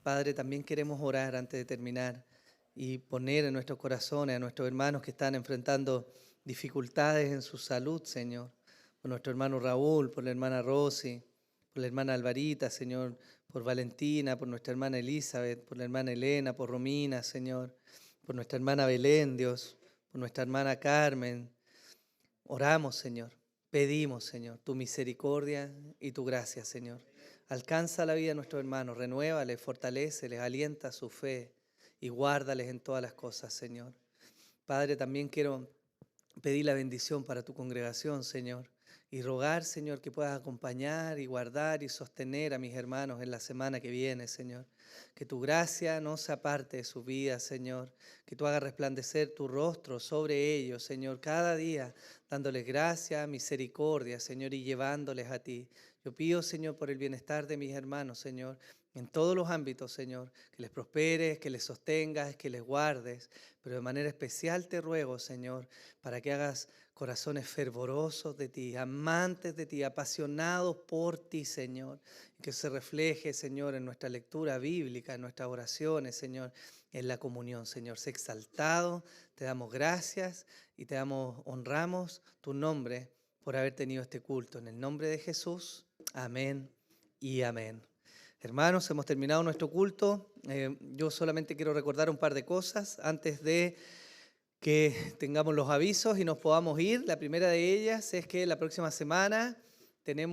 Padre, también queremos orar antes de terminar y poner en nuestros corazones a nuestros hermanos que están enfrentando dificultades en su salud, Señor. Por nuestro hermano Raúl, por la hermana Rosy, por la hermana Alvarita, Señor, por Valentina, por nuestra hermana Elizabeth, por la hermana Elena, por Romina, Señor, por nuestra hermana Belén, Dios, por nuestra hermana Carmen. Oramos, Señor, pedimos, Señor, tu misericordia y tu gracia, Señor. Alcanza la vida de nuestros hermanos, renuévales, fortaléceles, alienta su fe y guárdales en todas las cosas, Señor. Padre, también quiero pedir la bendición para tu congregación, Señor, y rogar, Señor, que puedas acompañar y guardar y sostener a mis hermanos en la semana que viene, Señor. Que tu gracia no se aparte de su vida, Señor. Que tú hagas resplandecer tu rostro sobre ellos, Señor, cada día, dándoles gracia, misericordia, Señor, y llevándoles a ti. Yo pido, Señor, por el bienestar de mis hermanos, Señor, en todos los ámbitos, Señor, que les prosperes, que les sostengas, que les guardes, pero de manera especial te ruego, Señor, para que hagas corazones fervorosos de ti, amantes de ti, apasionados por ti, Señor, y que se refleje, Señor, en nuestra lectura bíblica, en nuestras oraciones, Señor, en la comunión, Señor. Sé exaltado, te damos gracias y honramos tu nombre por haber tenido este culto. En el nombre de Jesús, amén y amén. Hermanos, hemos terminado nuestro culto. Yo solamente quiero recordar un par de cosas antes de que tengamos los avisos y nos podamos ir. La primera de ellas es que la próxima semana tenemos